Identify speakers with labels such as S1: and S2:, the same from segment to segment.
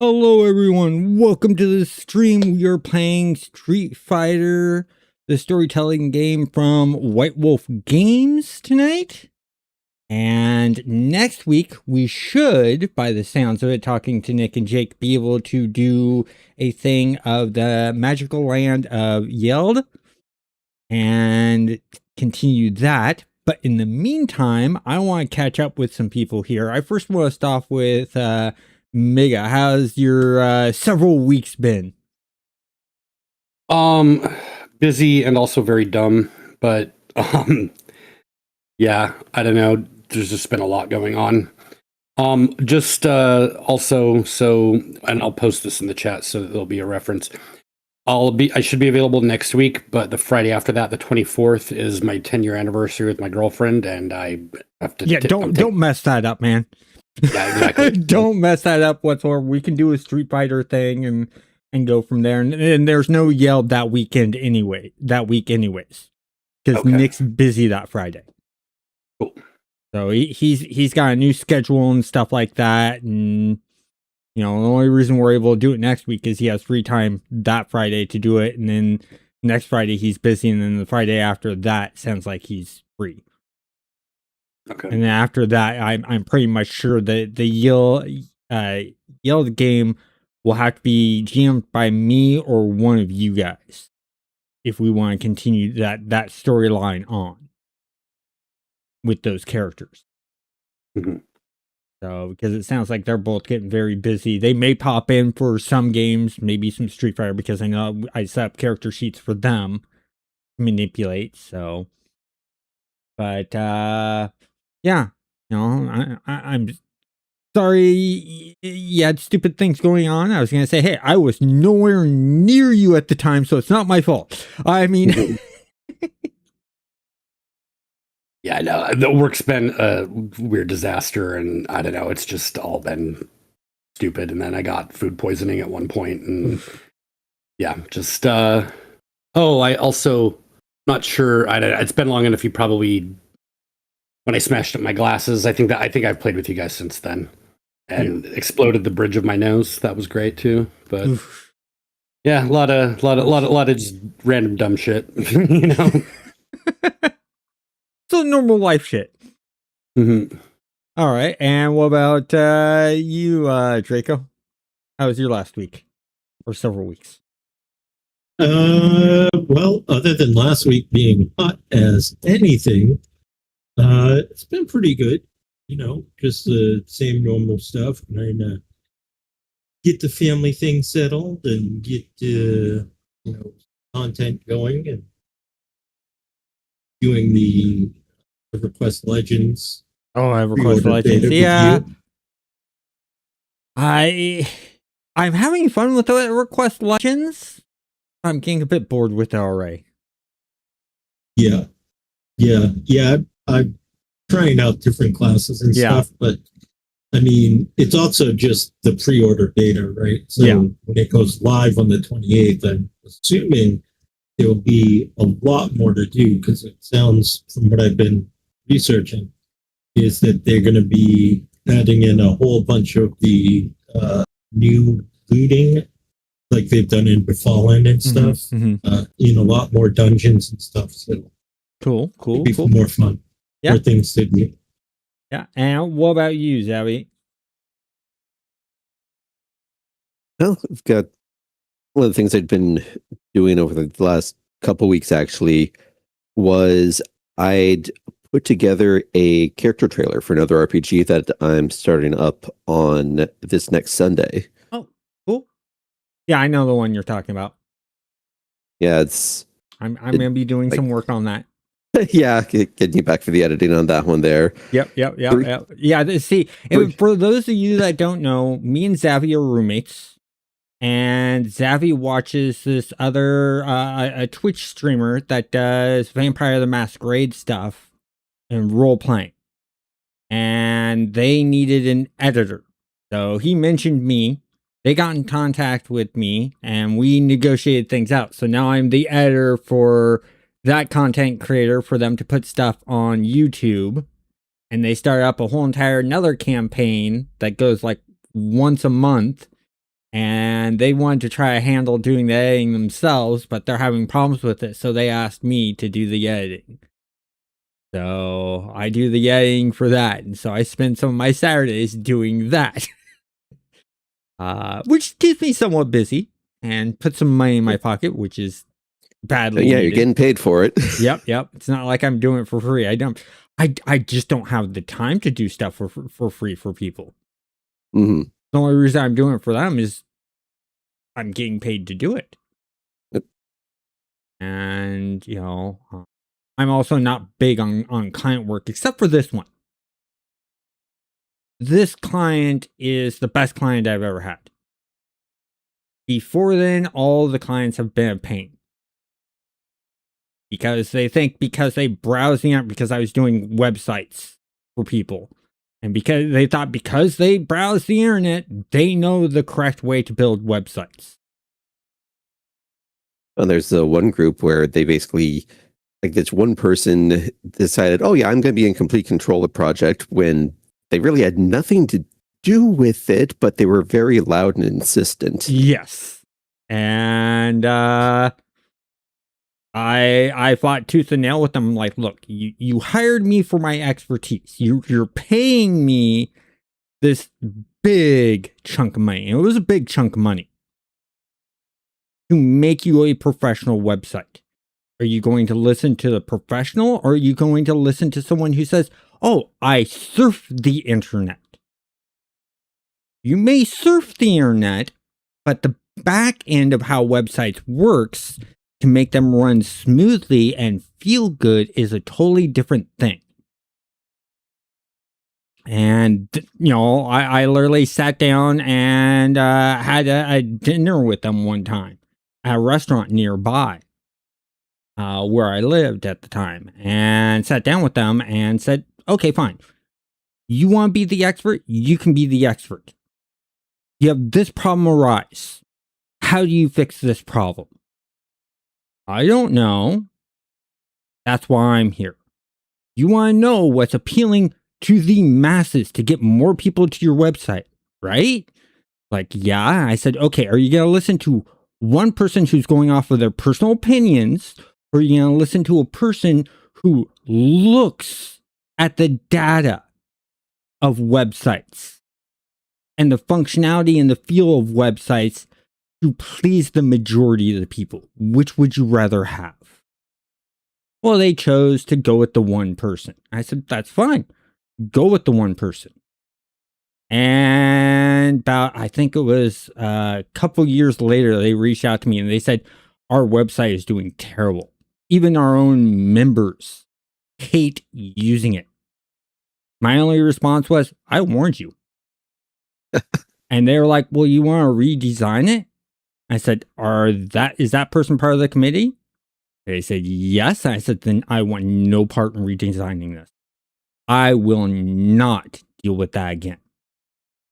S1: Hello everyone, welcome to the stream. We are playing Street Fighter, the storytelling game from White Wolf Games tonight. And next week we should, by the sounds of it, talking to Nick and Jake, be able to do a thing of the magical land of Yeld and continue that. But in the meantime, I want to catch up with some people here. I first want to start off with Mega. How's your several weeks been?
S2: Busy and also very dumb, but yeah, I don't know. There's just been a lot going on. Just also, so, and I'll post this in the chat so that there'll be a reference. I should be available next week, but the Friday after that, the 24th, is my 10-year anniversary with my girlfriend, and I have to.
S1: Yeah, don't mess that up, man.
S2: Yeah, exactly.
S1: Don't mess that up whatsoever. We can do a Street Fighter thing and go from there. And there's no Yell that weekend anyway. That week, anyways, because
S2: Okay.
S1: Nick's busy that Friday.
S2: Cool.
S1: So he's got a new schedule and stuff like that, and the only reason we're able to do it next week is he has free time that Friday to do it, and then next Friday he's busy, and then the Friday after that sounds like he's free.
S2: Okay.
S1: And then after that, I'm pretty much sure that the Yell game will have to be GM'd by me or one of you guys if we want to continue that storyline on with those characters.
S2: Mm-hmm.
S1: So, because it sounds like they're both getting very busy. They may pop in for some games, maybe some Street Fighter, because I know I set up character sheets for them to manipulate. So, but yeah, I'm sorry you had stupid things going on. I was gonna say, hey, I was nowhere near you at the time, so it's not my fault. I mean.
S2: Yeah, I know. The work's been a weird disaster, and I don't know. It's just all been stupid. And then I got food poisoning at one point, and yeah, just. I also not sure. It's been long enough. You probably when I smashed up my glasses. I think I've played with you guys since then, and exploded the bridge of my nose. That was great too. But
S1: Oof.
S2: yeah, a lot of just random dumb shit. You know.
S1: So normal life shit.
S2: Mm-hmm.
S1: All right, and what about you, Draco? How was your last week or several weeks?
S3: Well, other than last week being hot as anything, it's been pretty good. Just the same normal stuff. Trying to get the family thing settled and get content going and doing the Request Legends.
S1: Oh, I have Request Legends. Yeah, I'm having fun with the Request Legends. I'm getting a bit bored with it already.
S3: Yeah. I'm trying out different classes and stuff, but I mean, it's also just the pre-order beta, right? So when it goes live on the 28th, I'm assuming there will be a lot more to do, because it sounds, from what I've been researching, is that they're going to be adding in a whole bunch of the new looting, like they've done in Befallen and stuff, in a lot more dungeons and stuff. So
S1: cool.
S3: Be more fun. More things to do.
S1: Yeah, and what about you, Zabby?
S4: Well, I've got one of the things I'd been doing over the last couple weeks actually was I'd put together a character trailer for another RPG that I'm starting up on this next Sunday.
S1: Oh, cool. Yeah, I know the one you're talking about.
S4: Yeah,
S1: I'm going to be doing some work on that.
S4: Yeah, getting you back for the editing on that one there.
S1: Yep. Yeah, see, for those of you that don't know, me and Zavi are roommates, and Zavi watches this other a Twitch streamer that does Vampire the Masquerade stuff and role playing, and they needed an editor, so he mentioned me. They got in contact with me, and we negotiated things out. So now I'm the editor for that content creator for them to put stuff on YouTube, and they started up a whole entire another campaign that goes like once a month and they wanted to try to handle doing the editing themselves, but they're having problems with it, so they asked me to do the editing. So I do the editing for that, and so I spend some of my Saturdays doing that, which keeps me somewhat busy and puts some money in my pocket, which is badly
S4: Yeah,
S1: needed.
S4: you're getting paid for it.
S1: Yep. It's not like I'm doing it for free. I just don't have the time to do stuff for free for people.
S4: Mm-hmm.
S1: The only reason I'm doing it for them is I'm getting paid to do it.
S4: Yep.
S1: And, I'm also not big on client work, except for this one. This client is the best client I've ever had. Before then, all the clients have been a pain. Because they think because they browse the internet, because I was doing websites for people. And because they thought because they browse the internet, they know the correct way to build websites.
S4: And there's one group where they basically, like, this one person decided, oh yeah, I'm going to be in complete control of the project, when they really had nothing to do with it, but they were very loud and insistent.
S1: Yes. And I fought tooth and nail with them. Like, look, you hired me for my expertise. You're paying me this big chunk of money. And it was a big chunk of money to make you a professional website. Are you going to listen to the professional, or are you going to listen to someone who says, oh, I surf the internet? You may surf the internet, but the back end of how websites works to make them run smoothly and feel good is a totally different thing. And, I literally sat down and had a dinner with them one time at a restaurant nearby where I lived at the time, and sat down with them and said, okay, fine. You want to be the expert? You can be the expert. You have this problem arise. How do you fix this problem? I don't know. That's why I'm here. You want to know what's appealing to the masses to get more people to your website, right? Like, yeah. I said, okay, are you going to listen to one person who's going off of their personal opinions, or are you going to listen to a person who looks at the data of websites and the functionality and the feel of websites to please the majority of the people? Which would you rather have? Well, they chose to go with the one person. I said, that's fine. Go with the one person. And I think it was a couple years later, they reached out to me and they said, our website is doing terrible. Even our own members hate using it. My only response was, I warned you. And they were like, well, you want to redesign it? I said, is that person part of the committee? They said, yes. I said, then I want no part in redesigning this. I will not deal with that again.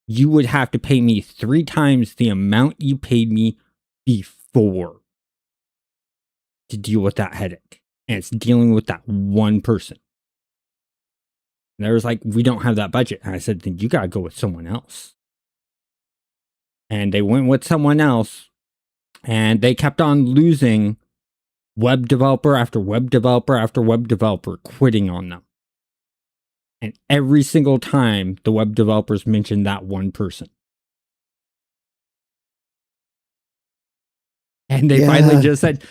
S1: You would have to pay me 3 times the amount you paid me before to deal with that headache. And it's dealing with that one person. And they was like, we don't have that budget. And I said, then you got to go with someone else. And they went with someone else. And they kept on losing web developer after web developer after web developer quitting on them. And every single time the web developers mentioned that one person. And they finally just said,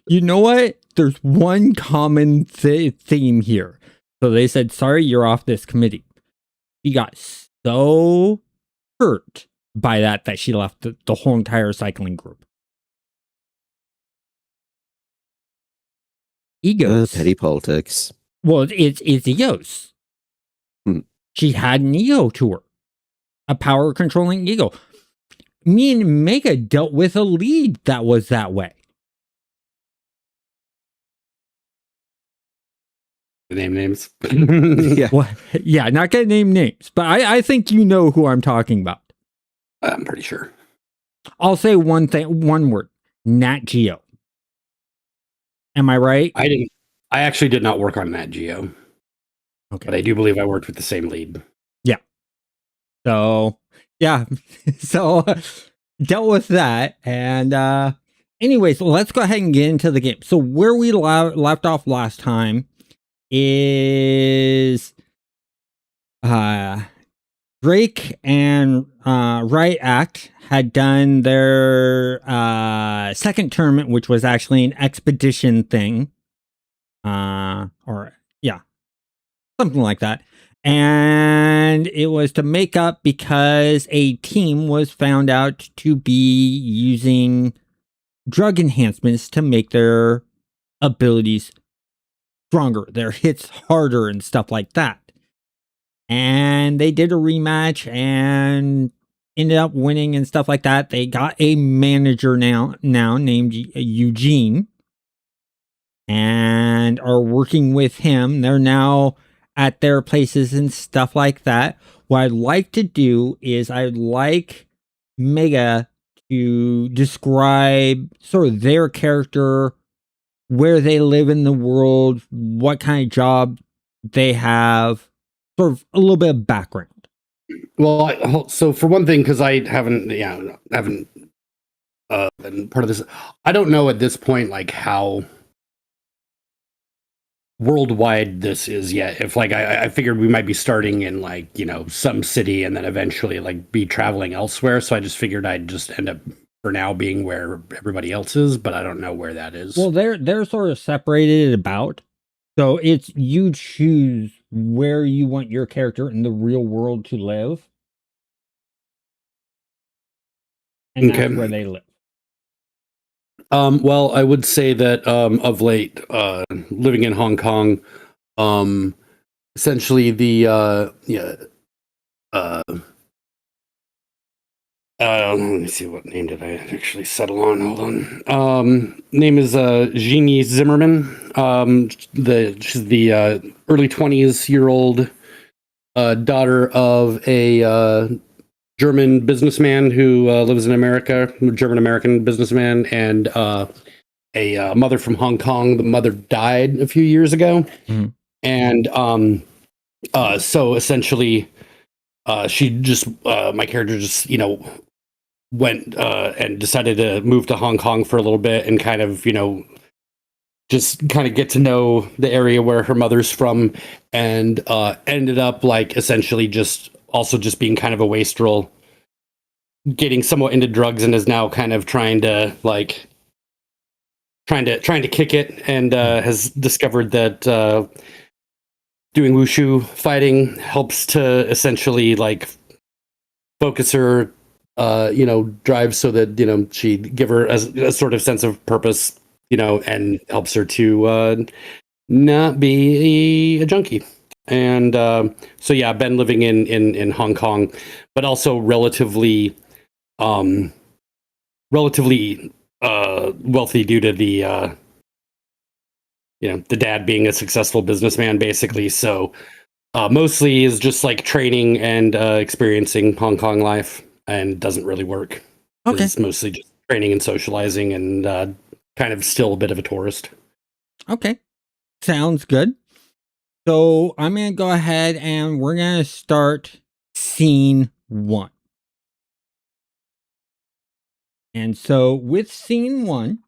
S1: you know what? There's one common theme here. So they said, sorry, you're off this committee. She got so hurt by that she left the whole entire cycling group. Egos.
S4: Petty politics.
S1: Well, it's egos. She had an ego to her. A power controlling ego. Me and Mega dealt with a lead that was that way.
S2: Name names.
S4: Yeah.
S1: Well, yeah, not gonna name names, but I think you know who I'm talking about.
S2: I'm pretty sure.
S1: I'll say one word. Nat Geo. Am I right?
S2: I actually did not work on Nat Geo. Okay. But I do believe I worked with the same lead.
S1: Yeah. So, yeah. So, dealt with that. And anyways, let's go ahead and get into the game. So where we left off last time is Drake and Riot Act had done their second tournament, which was actually an expedition thing. Or yeah, something like that. And it was to make up because a team was found out to be using drug enhancements to make their abilities stronger, their hits harder, and stuff like that. And they did a rematch and ended up winning and stuff like that. They got a manager now named Eugene and are working with him. They're now at their places and stuff like that. What I'd like to do is I'd like Mega to describe sort of their character, where they live in the world, what kind of job they have, sort of a little bit of background.
S2: Well, so for one thing, because I haven't been part of this, I don't know at this point like how worldwide this is yet. If like I figured we might be starting in like some city and then eventually like be traveling elsewhere. So I just figured I'd just end up for now being where everybody else is, but I don't know where that is.
S1: Well, they're sort of separated about. So it's you choose where you want your character in the real world to live. And that's where they live.
S2: Well, I would say that of late, living in Hong Kong, essentially the let me see, what name did I actually settle on? Hold on. Name is Jeannie Zimmerman. She's the early 20s-year-old daughter of a German businessman who lives in America, German-American businessman, and a mother from Hong Kong. The mother died a few years ago.
S1: Mm-hmm.
S2: And so essentially she just my character just went and decided to move to Hong Kong for a little bit and kind of just kind of get to know the area where her mother's from, and ended up like essentially just being kind of a wastrel, getting somewhat into drugs, and is now kind of trying to kick it, and has discovered that doing wushu fighting helps to essentially like focus her drive, so that she give her a sort of sense of purpose, and helps her to not be a junkie. And so yeah, been living in Hong Kong, but also relatively wealthy due to the the dad being a successful businessman, basically. So mostly is just like training and experiencing Hong Kong life, and doesn't really work.
S1: Okay.
S2: It's mostly just training and socializing, and kind of still a bit of a tourist.
S1: Okay. Sounds good. So I'm going to go ahead and we're going to start scene 1. And so with scene 1,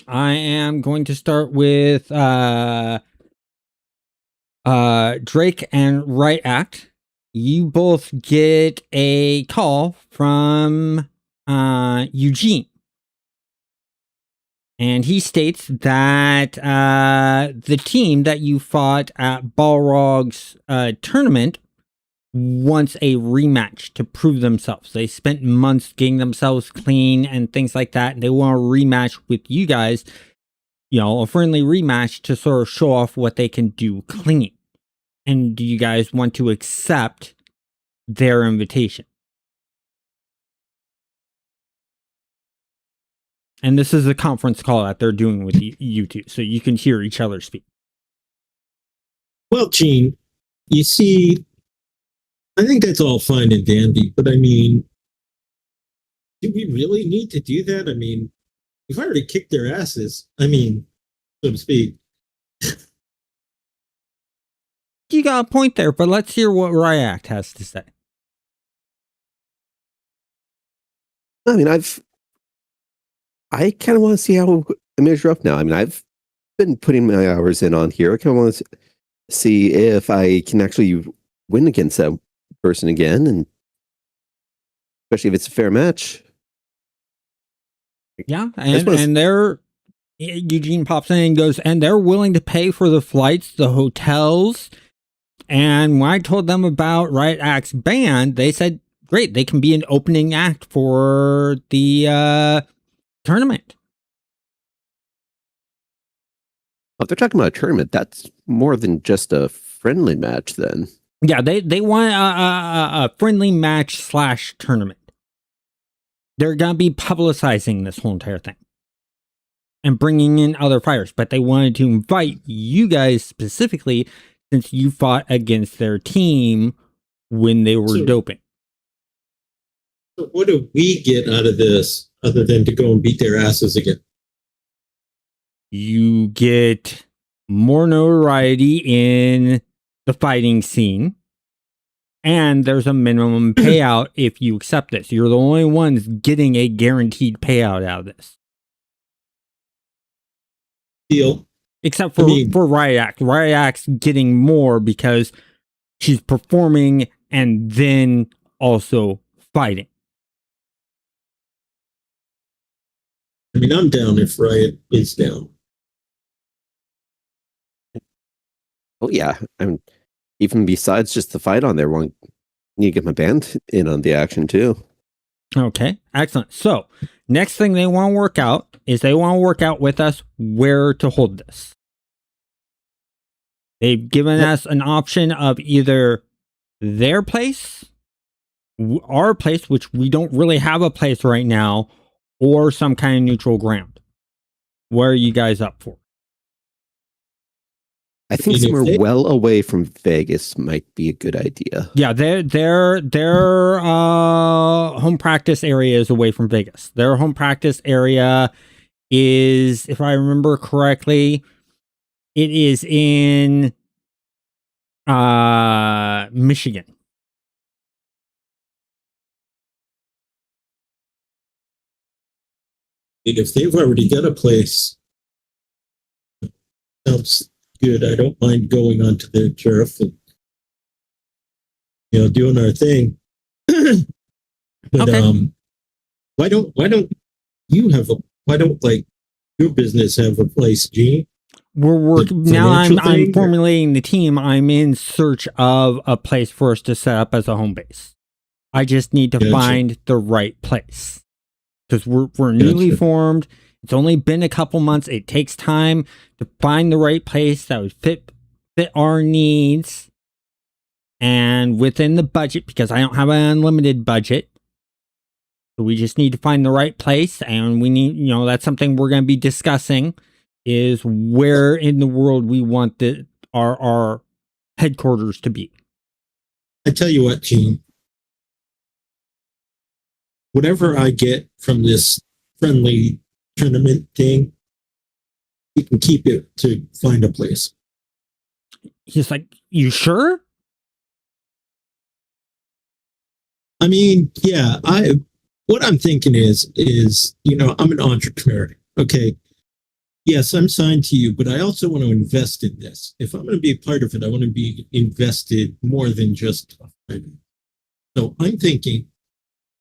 S1: I am going to start with Drake and Riot Act. You both get a call from Eugene. And he states that the team that you fought at Balrog's tournament wants a rematch to prove themselves. They spent months getting themselves clean and things like that. And they want a rematch with you guys, a friendly rematch to sort of show off what they can do clean. And do you guys want to accept their invitation? And this is a conference call that they're doing with you two, so you can hear each other speak.
S3: Well, Gene, you see, I think that's all fine and dandy, but I mean, do we really need to do that? I mean, we've already kicked their asses. I mean, so to speak.
S1: You got a point there, but let's hear what Riot Act has to say.
S4: I mean, I kind of want to see how I measure up now. I mean, I've been putting my hours in on here. I kind of want to see if I can actually win against that person again, and especially if it's a fair match.
S1: Yeah, and they're Eugene pops in and goes, and they're willing to pay for the flights, the hotels. And when I told them about Riot Act's band, they said, great, they can be an opening act for the tournament.
S4: Oh, if they're talking about a tournament, that's more than just a friendly match then.
S1: Yeah, they want a friendly match / tournament. They're going to be publicizing this whole entire thing and bringing in other fighters, but they wanted to invite you guys specifically since you fought against their team when they were doping.
S3: So what do we get out of this other than to go and beat their asses again?
S1: You get more notoriety in the fighting scene, and there's a minimum payout if you accept this. You're the only ones getting a guaranteed payout out of this.
S3: Deal.
S1: Except for Riot Act. Riot Act's getting more because she's performing and then also fighting.
S3: I mean, I'm down if Riot is down.
S4: Oh yeah, I mean, even besides just the fight on there, I need to get my band in on the action too.
S1: Okay, excellent. So next thing they want to work out is they want to work out with us where to hold this. They've given us an option of either their place, our place, which we don't really have a place right now, or some kind of neutral ground. What are you guys up for?
S4: I think somewhere well away from Vegas might be a good idea.
S1: Yeah, their home practice area is away from Vegas. Their home practice area is, if I remember correctly, it is in Michigan.
S3: If they've already got a place, sounds good. I don't mind going onto their turf and doing our thing. But
S1: okay.
S3: why don't your business have a place, Gene?
S1: We're working now. I'm formulating the team. I'm in search of a place for us to set up as a home base. I just need to find the right place because we're newly formed. It's only been a couple months. It takes time to find the right place that would fit our needs and within the budget, because I don't have an unlimited budget. So we just need to find the right place, and we need, that's something we're going to be discussing, is where in the world we want our headquarters to be.
S3: I tell you what, Gene, whatever I get from this friendly tournament thing, you can keep it to find a place.
S1: He's like, you sure?
S3: I mean, yeah, what I'm thinking is, I'm an entrepreneur. Okay. Yes, I'm signed to you, but I also want to invest in this. If I'm going to be a part of it, I want to be invested more than just a friend. So I'm thinking,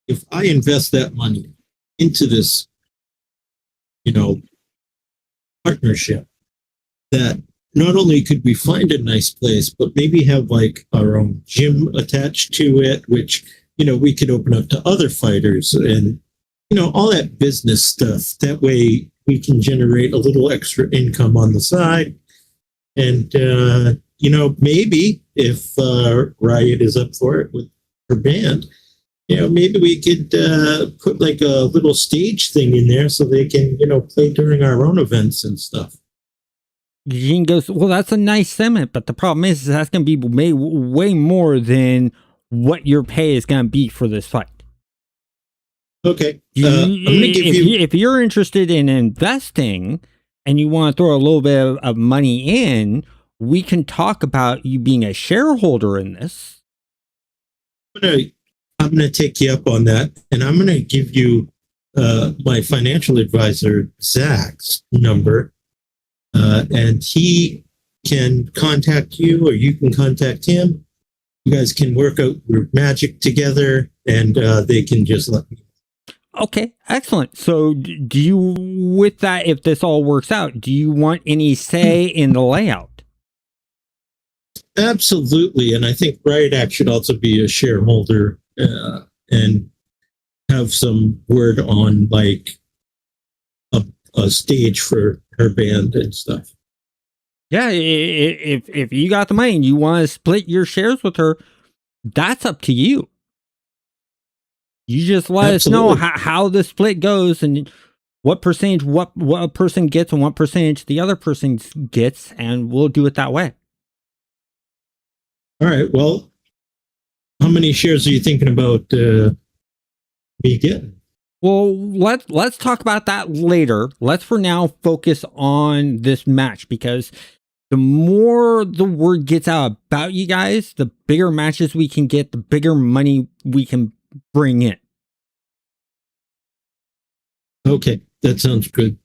S3: if I invest that money into this, partnership, that not only could we find a nice place, but maybe have like our own gym attached to it, which, we could open up to other fighters and, all that business stuff. That way we can generate a little extra income on the side. And, maybe if Riot is up for it with her band, maybe we could put like a little stage thing in there so they can, play during our own events and stuff.
S1: Eugene goes, well, that's a nice sentiment, but the problem is that's going to be way more than what your pay is going to be for this fight.
S3: Okay. I'm gonna give
S1: if you're interested in investing and you want to throw a little bit of money in, we can talk about you being a shareholder in this.
S3: I'm gonna take you up on that, and I'm gonna give you my financial advisor, Zach's number, and he can contact you or you can contact him. You guys can work out your magic together and they can just let me.
S1: Okay, excellent. So do you, with that, if this all works out, do you want any say in the layout?
S3: Absolutely. And I think Riot should also be a shareholder and have some word on like a stage for her band and stuff.
S1: Yeah, if you got the money and you want to split your shares with her, that's up to you. You just let
S3: Absolutely.
S1: us know how the split goes and what percentage what a person gets and what percentage the other person gets, and we'll do it that way.
S3: All right. Well, how many shares are you thinking about me getting?
S1: Well, let's talk about that later. Let's for now focus on this match, because the more the word gets out about you guys, the bigger matches we can get, the bigger money we can bring in.
S3: Okay, that sounds good.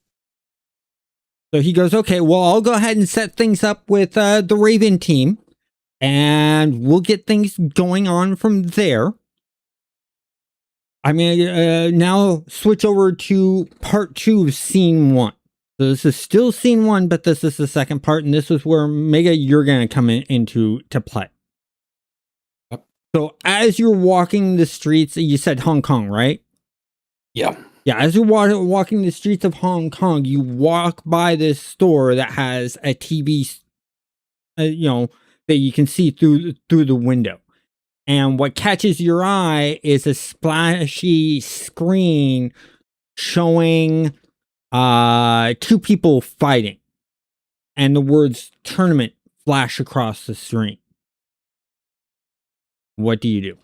S1: So he goes, okay, well, I'll go ahead and set things up with the Raven team, and we'll get things going on from there. I mean, now switch over to part 2 of scene 1. So this is still scene 1, but this is the second part, and this is where Mega, you're going to come into play.
S2: Yep.
S1: So as you're walking the streets, you said Hong Kong, right?
S2: Yeah.
S1: Yeah, as you're walking the streets of Hong Kong, you walk by this store that has a TV, that you can see through the window. And what catches your eye is a splashy screen showing 2 people fighting, and the words tournament flash across the screen. What do you do?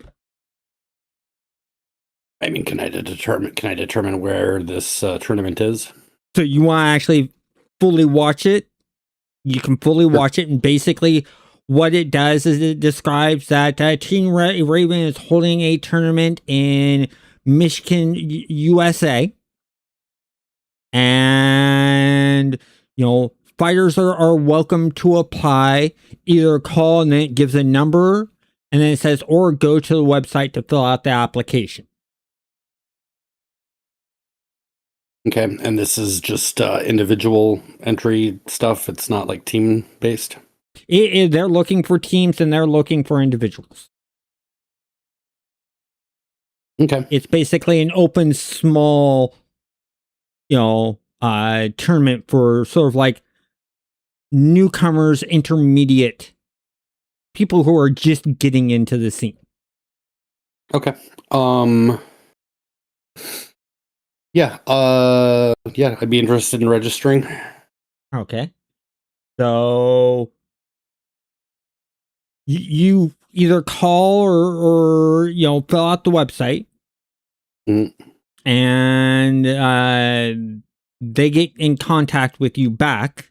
S2: I mean, can I determine where this tournament is?
S1: So you want to actually fully watch it? You can fully watch it, and basically what it does is it describes that Team Raven is holding a tournament in Michigan, USA. And, fighters are welcome to apply. Either call, and then it gives a number, and then it says, or go to the website to fill out the application.
S2: Okay, and this is just individual entry stuff. It's not like team based.
S1: They're looking for teams and they're looking for individuals.
S2: Okay.
S1: It's basically an open, small, tournament for sort of like newcomers, intermediate people who are just getting into the scene.
S2: Okay. Yeah. Yeah, I'd be interested in registering.
S1: Okay. So you either call or fill out the website, and they get in contact with you back,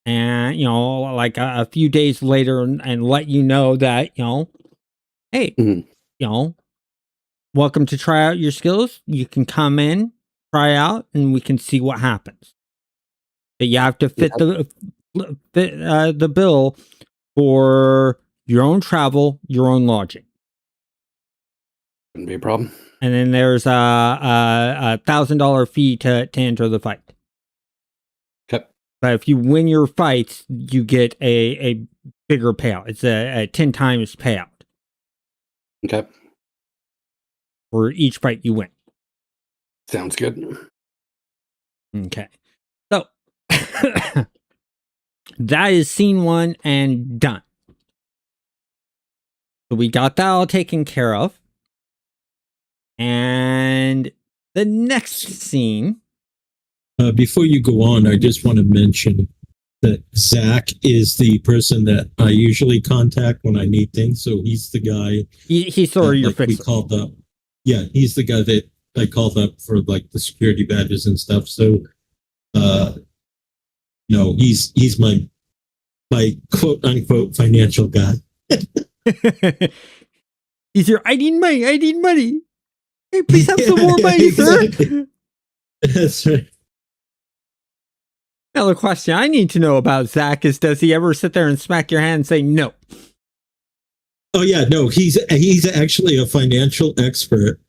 S1: and like a few days later, and let you know that hey, welcome to try out your skills. You can come in, try out, and we can see what happens. But you have to fit the bill for your own travel, your own lodging.
S2: Wouldn't be a problem.
S1: And then there's a $1,000 fee to enter the fight.
S2: Okay.
S1: But if you win your fights, you get a bigger payout. It's a 10 times payout.
S2: Okay.
S1: For each fight you win.
S2: Sounds good.
S1: Okay. So that is scene 1 and done. So we got that all taken care of. And the next scene.
S3: Before you go on, I just want to mention that Zach is the person that I usually contact when I need things. So he's the guy.
S1: He's sort of your fixer.
S3: We called up. Yeah, he's the guy that I called up for like the security badges and stuff. So, he's my quote unquote financial guy.
S1: He's your I need money. Hey, please have some more money, sir.
S3: Exactly. That's right.
S1: Now, the question I need to know about Zach is, does he ever sit there and smack your hand and say no?
S3: Oh yeah, no, he's actually a financial expert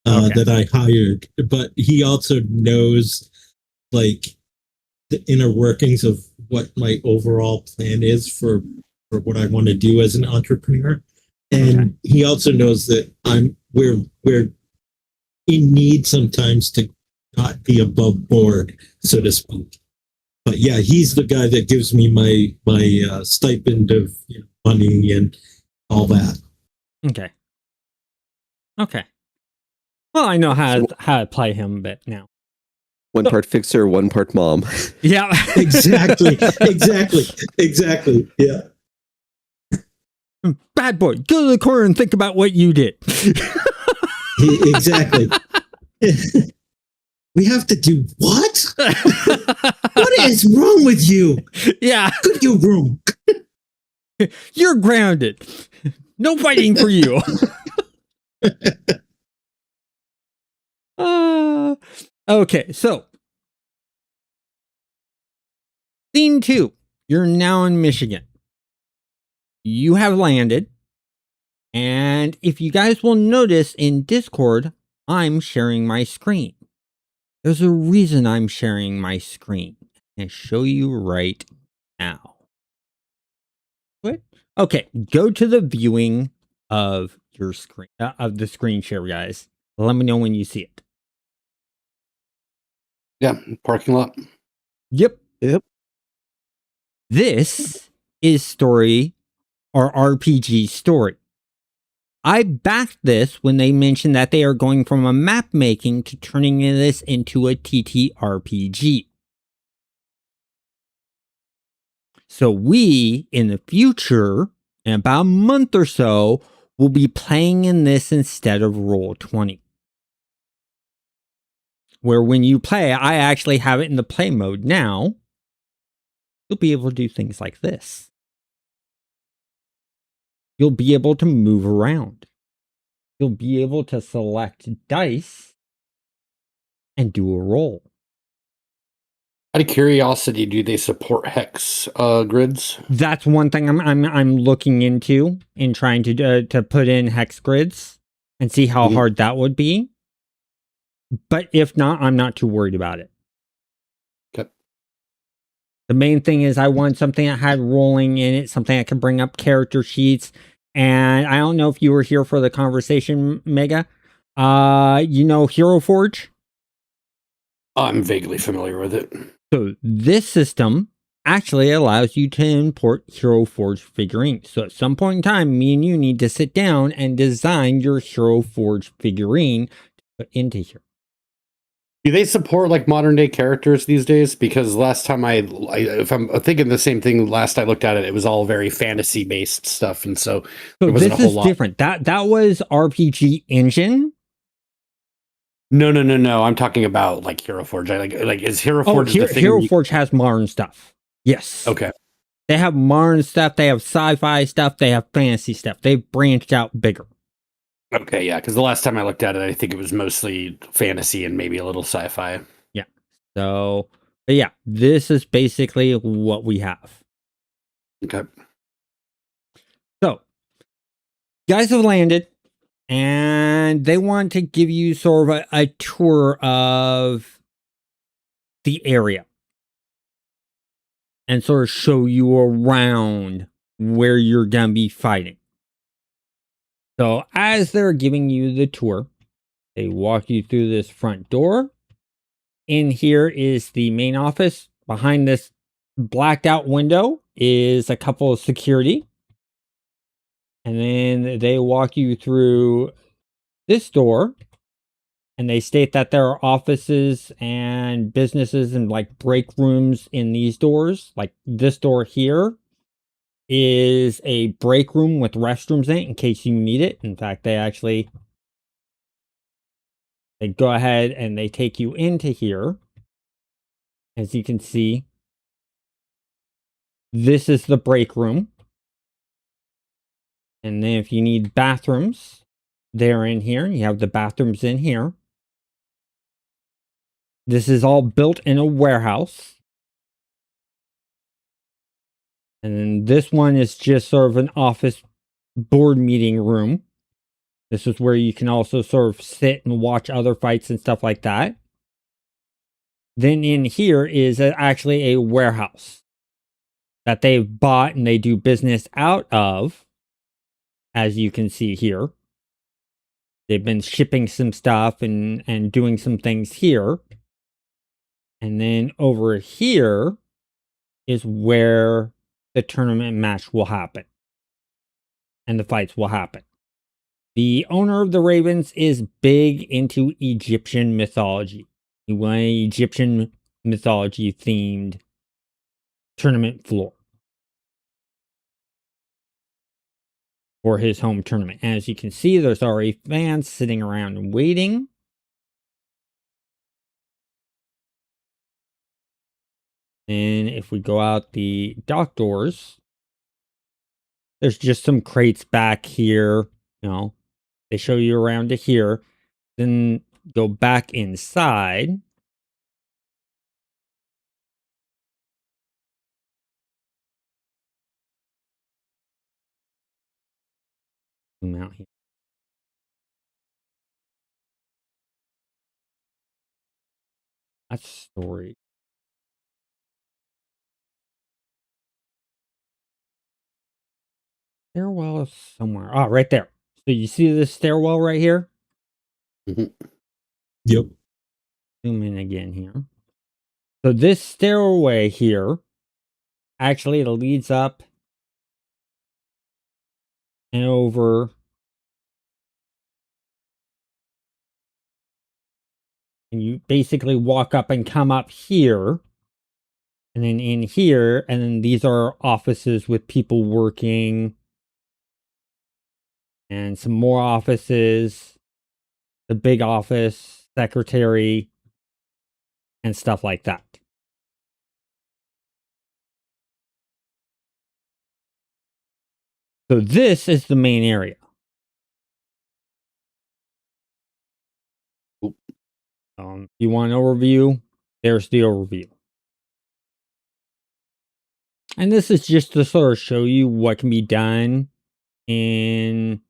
S1: Okay.
S3: that I hired, but he also knows like the inner workings of what my overall plan is for what I want to do as an entrepreneur. And he also knows that we're in need sometimes to not be above board, so to speak. But yeah, he's the guy that gives me my stipend of money and all that.
S1: Okay. Okay. Well, I know how to play him a bit now.
S4: One part fixer, one part mom.
S1: Yeah.
S3: Exactly. Yeah.
S1: Bad boy, go to the corner and think about what you did.
S3: Exactly. We have to do what? What is wrong with you?
S1: Yeah.
S3: Good you room.
S1: You're grounded. No fighting for you. Okay, so scene 2. You're now in Michigan. You have landed. And if you guys will notice in Discord, I'm sharing my screen. There's a reason I'm sharing my screen. I'll show you right now. What? Okay, go to the viewing of your screen, of the screen share, guys. Let me know when you see it.
S2: Yeah, parking lot.
S1: Yep.
S4: Yep.
S1: This is story or RPG story. I backed this when they mentioned that they are going from a map making to turning this into a TTRPG. So we, in the future, in about a month or so, will be playing in this instead of Roll20. Where when you play, I actually have it in the play mode now. You'll be able to do things like this. You'll be able to move around. You'll be able to select dice and do a roll.
S2: Out of curiosity, do they support hex grids?
S1: That's one thing I'm looking into in trying to put in hex grids and see how hard that would be. But if not, I'm not too worried about it.
S2: Okay.
S1: The main thing is I want something that had rolling in it, something that can bring up character sheets. And I don't know if you were here for the conversation, Mega. You know Hero Forge?
S2: I'm vaguely familiar with it.
S1: So this system actually allows you to import Hero Forge figurines. So at some point in time, me and you need to sit down and design your Hero Forge figurine to put into here.
S2: Do they support like modern day characters these days? Because last time if I'm thinking the same thing, last I looked at it, it was all very fantasy based stuff, and so there wasn't
S1: this
S2: a whole
S1: is
S2: lot.
S1: different. That was RPG Engine.
S2: No. I'm talking about like Hero Forge. Like is Hero Forge the thing?
S1: Hero Forge has modern stuff. Yes.
S2: Okay.
S1: They have modern stuff. They have sci-fi stuff. They have fantasy stuff. They've branched out bigger.
S2: Okay, yeah, because the last time I looked at it, I think it was mostly fantasy and maybe a little sci-fi.
S1: Yeah. So, but yeah, this is basically what we have.
S2: Okay.
S1: So, guys have landed, and they want to give you sort of a tour of the area and sort of show you around where you're going to be fighting. So, as they're giving you the tour, they walk you through this front door. In here is the main office. Behind this blacked out window is a couple of security. And then they walk you through this door. And they state that there are offices and businesses and like break rooms in these doors. Like this door here is a break room with restrooms in it in case you need it. In fact, they go ahead and they take you into here. As you can see, this is the break room. And then if you need bathrooms, there in here. You have the bathrooms in here. This is all built in a warehouse. And then this one is just sort of an office board meeting room. This is where you can also sort of sit and watch other fights and stuff like that. Then in here is actually a warehouse that they've bought and they do business out of, as you can see here. They've been shipping some stuff and doing some things here. And then over here is where the tournament match will happen. And the fights will happen. The owner of the Ravens is big into Egyptian mythology. He wanted an Egyptian mythology themed tournament floor for his home tournament. And as you can see, there's already fans sitting around and waiting. And if we go out the dock doors, there's just some crates back here. You know, they show you around to here. Then go back inside. Zoom out here. That's story. Stairwell is somewhere. Oh, right there. So you see this stairwell right here?
S2: Mhm.
S3: Yep.
S1: Zoom in again here. So this stairway here actually leads up and over. And you basically walk up and come up here. And then in here, and then these are offices with people working. And some more offices. The big office, secretary, and stuff like that. So this is the main area. You want an overview? There's the overview. And this is just to sort of show you what can be done in,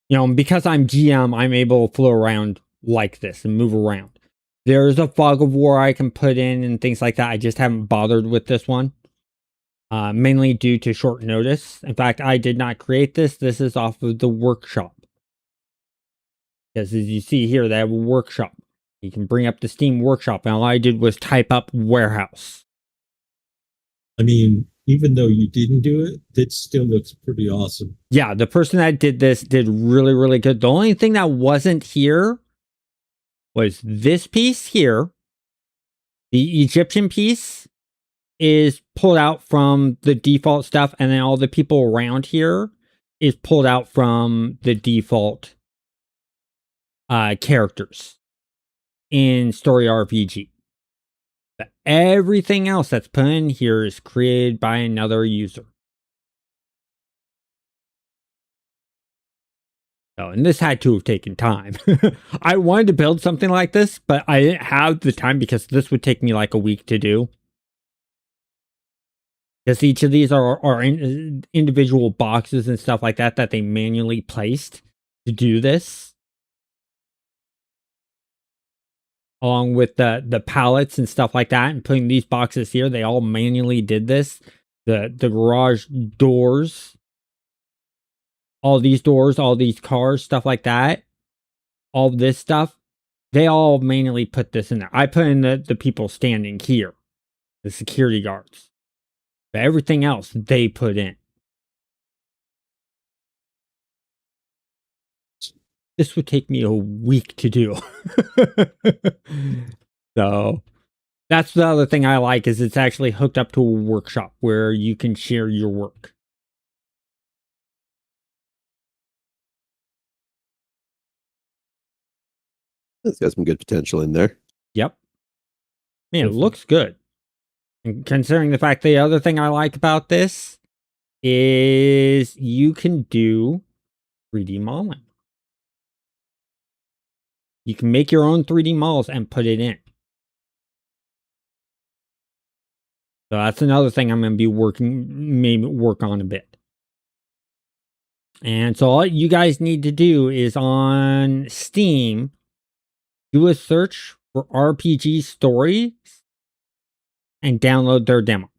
S1: because I'm GM, I'm able to flow around like this and move around. There's a fog of war I can put in and things like that. I just haven't bothered with this one. Mainly due to short notice. In fact, I did not create this. This is off of the workshop. Because as you see here, they have a workshop. You can bring up the Steam workshop. And all I did was type up warehouse.
S3: I mean, even though you didn't do it, it still looks pretty awesome.
S1: Yeah, the person that did this did really, really good. The only thing that wasn't here was this piece here. The Egyptian piece is pulled out from the default stuff, and then all the people around here is pulled out from the default characters in Story RPG. But everything else that's put in here is created by another user. Oh, and this had to have taken time. I wanted to build something like this, but I didn't have the time because this would take me like a week to do. Because each of these are individual boxes and stuff like that they manually placed to do this. Along with the pallets and stuff like that, and putting these boxes here, they all manually did this. The garage doors, all these doors, all these cars, stuff like that, all this stuff, they all manually put this in there. I put in the people standing here, the security guards. But everything else they put in. This would take me a week to do. So that's the other thing I like, is it's actually hooked up to a workshop where you can share your work.
S4: It's got some good potential in there.
S1: Yep. Man, it looks good. And considering the fact the other thing I like about this is you can do 3D modeling. You can make your own 3D models and put it in. So that's another thing I'm going to be maybe work on a bit. And so all you guys need to do is on Steam, do a search for RPG Stories and download their demo.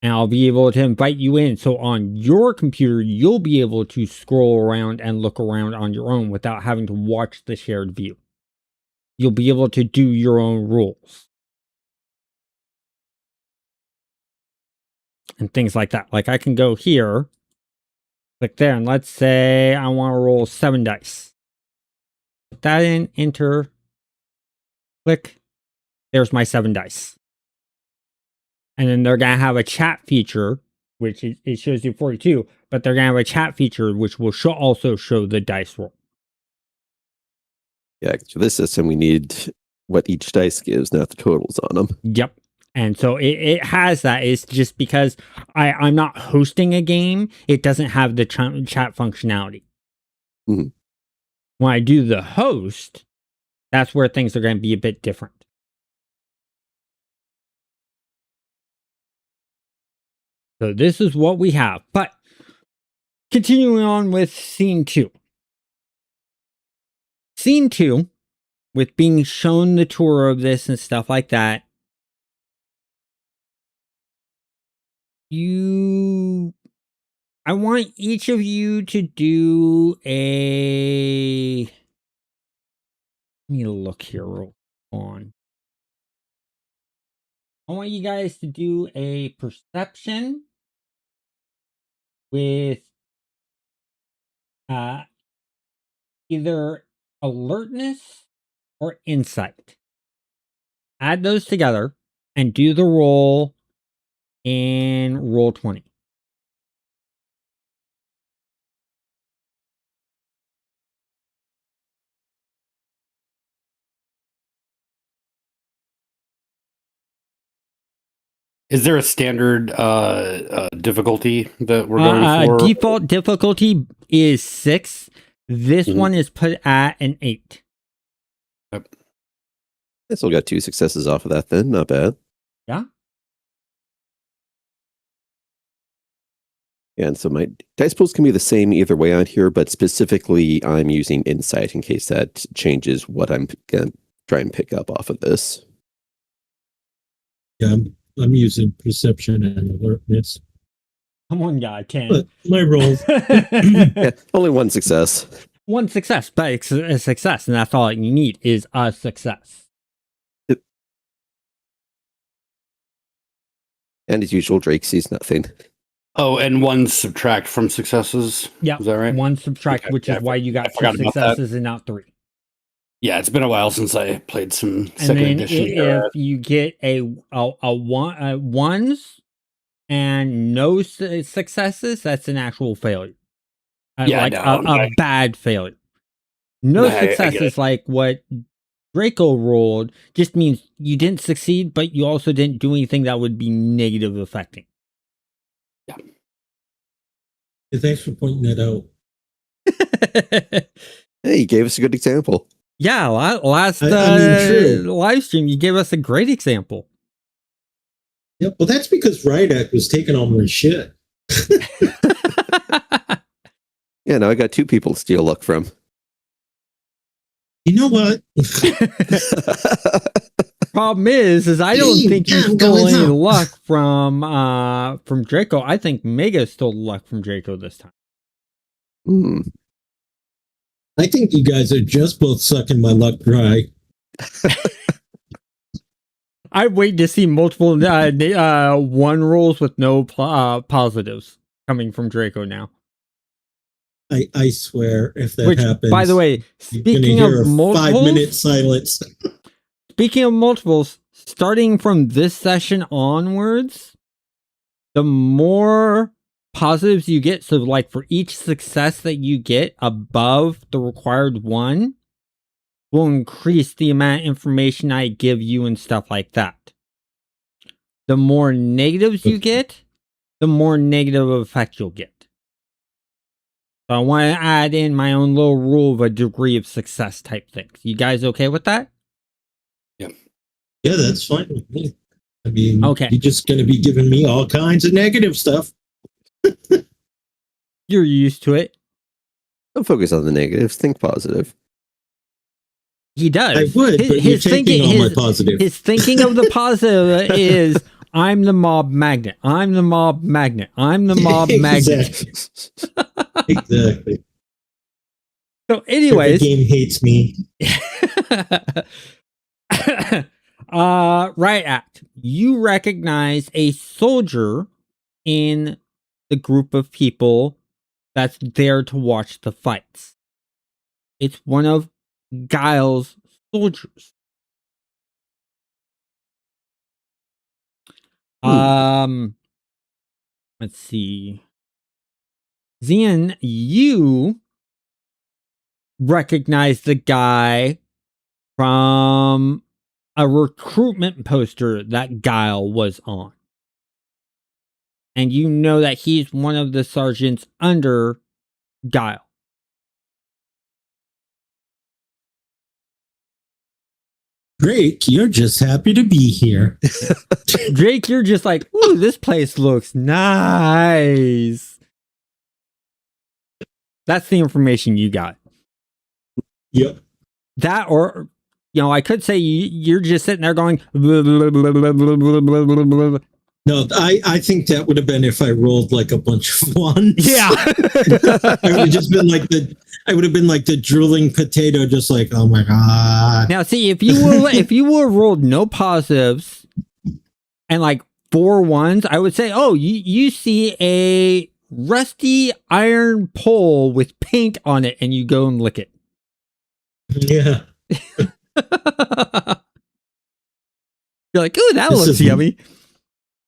S1: And I'll be able to invite you in. So on your computer, you'll be able to scroll around and look around on your own without having to watch the shared view. You'll be able to do your own rules. And things like that. Like I can go here, click there, and let's say I want to roll 7 dice. Put that in, enter, click. There's my 7 dice. And then they're going to have a chat feature, which it shows you 42, but they're going to have a chat feature, which will also show the dice roll.
S4: Yeah, for this system, we need what each dice gives, not the totals on them.
S1: Yep. And so it has that. It's just because I'm not hosting a game, it doesn't have the chat functionality.
S4: Mm-hmm.
S1: When I do the host, that's where things are going to be a bit different. So this is what we have. But continuing on with scene 2. Scene 2, with being shown the tour of this and stuff like that, I want each of you to do a... Let me look here real on. I want you guys to do a perception with either alertness or insight. Add those together and do the roll in roll 20.
S2: Is there a standard difficulty that we're going for?
S1: Default difficulty is 6. This one is put at an 8.
S2: Yep.
S4: I still got 2 successes off of that then. Not bad.
S1: Yeah.
S4: Yeah, and so my dice pools can be the same either way on here, but specifically I'm using insight in case that changes what I'm going to try and pick up off of this.
S3: Yeah, I'm using perception and alertness.
S1: Come on, guy, 10.
S3: But my rolls.
S4: Yeah, only 1 success.
S1: 1 success, but it's a success, and that's all you need is a success.
S4: And as usual, Drake sees nothing.
S2: Oh, and 1 subtract from successes?
S1: Yeah.
S2: Is that right?
S1: 1 subtract, which is why you got 2 successes and not 3.
S2: Yeah, it's been a while since I played some
S1: And
S2: second
S1: then
S2: edition.
S1: if you get a ones and no successes, that's an actual failure.
S2: Yeah,
S1: like a bad failure. No successes, like what Draco rolled, just means you didn't succeed, but you also didn't do anything that would be negative affecting.
S2: Yeah.
S3: Hey, thanks for pointing that out.
S4: Hey, you gave us a good example.
S1: Yeah, last
S3: true.
S1: live stream, you gave us a great example.
S3: Yep. Well, that's because Rydak was taking all my shit.
S4: Yeah, now I got 2 people to steal luck from.
S3: You know what?
S1: Problem is I don't think you stole any luck from Draco. I think Mega stole luck from Draco this time.
S3: I think you guys are just both sucking my luck dry.
S1: I wait to see multiple 1 rolls with no positives coming from Draco now.
S3: I swear, if that happens,
S1: by the way, speaking of multiples,
S3: 5-minute silence.
S1: Speaking of multiples, starting from this session onwards, the more positives you get, so like for each success that you get above the required 1, will increase the amount of information I give you and stuff like that. The more negatives you get, the more negative effect you'll get. So I want to add in my own little rule of a degree of success type things. You guys okay with that?
S2: Yeah.
S3: Yeah, that's fine with me. I mean,
S1: Okay.
S3: you're just going to be giving me all kinds of negative stuff.
S1: You're used to it.
S4: Don't focus on the negatives. Think positive.
S1: He does.
S3: I would, but you're taking all my positive.
S1: His thinking of the positive is, I'm the mob magnet. I'm the mob magnet. I'm the mob magnet.
S3: Exactly.
S1: So anyways.
S3: The game hates me.
S1: Riot Act. You recognize a soldier in the group of people that's there to watch the fights. It's one of Guile's soldiers. Let's see. Xian, you recognize the guy from a recruitment poster that Guile was on. And you know that he's one of the sergeants under Guile.
S3: Drake, you're just happy to be here.
S1: Drake, you're just like, ooh, this place looks nice. That's the information you got.
S3: Yep.
S1: That, or, I could say you're just sitting there going,
S3: no, I think that would have been if I rolled like a bunch of ones.
S1: Yeah.
S3: I would have just been like the drooling potato, just like, oh my god.
S1: Now, see, if you would have rolled no positives and like 4 ones, I would say, oh, you see a rusty iron pole with paint on it, and you go and lick it.
S3: Yeah.
S1: You're like, ooh, that looks yummy.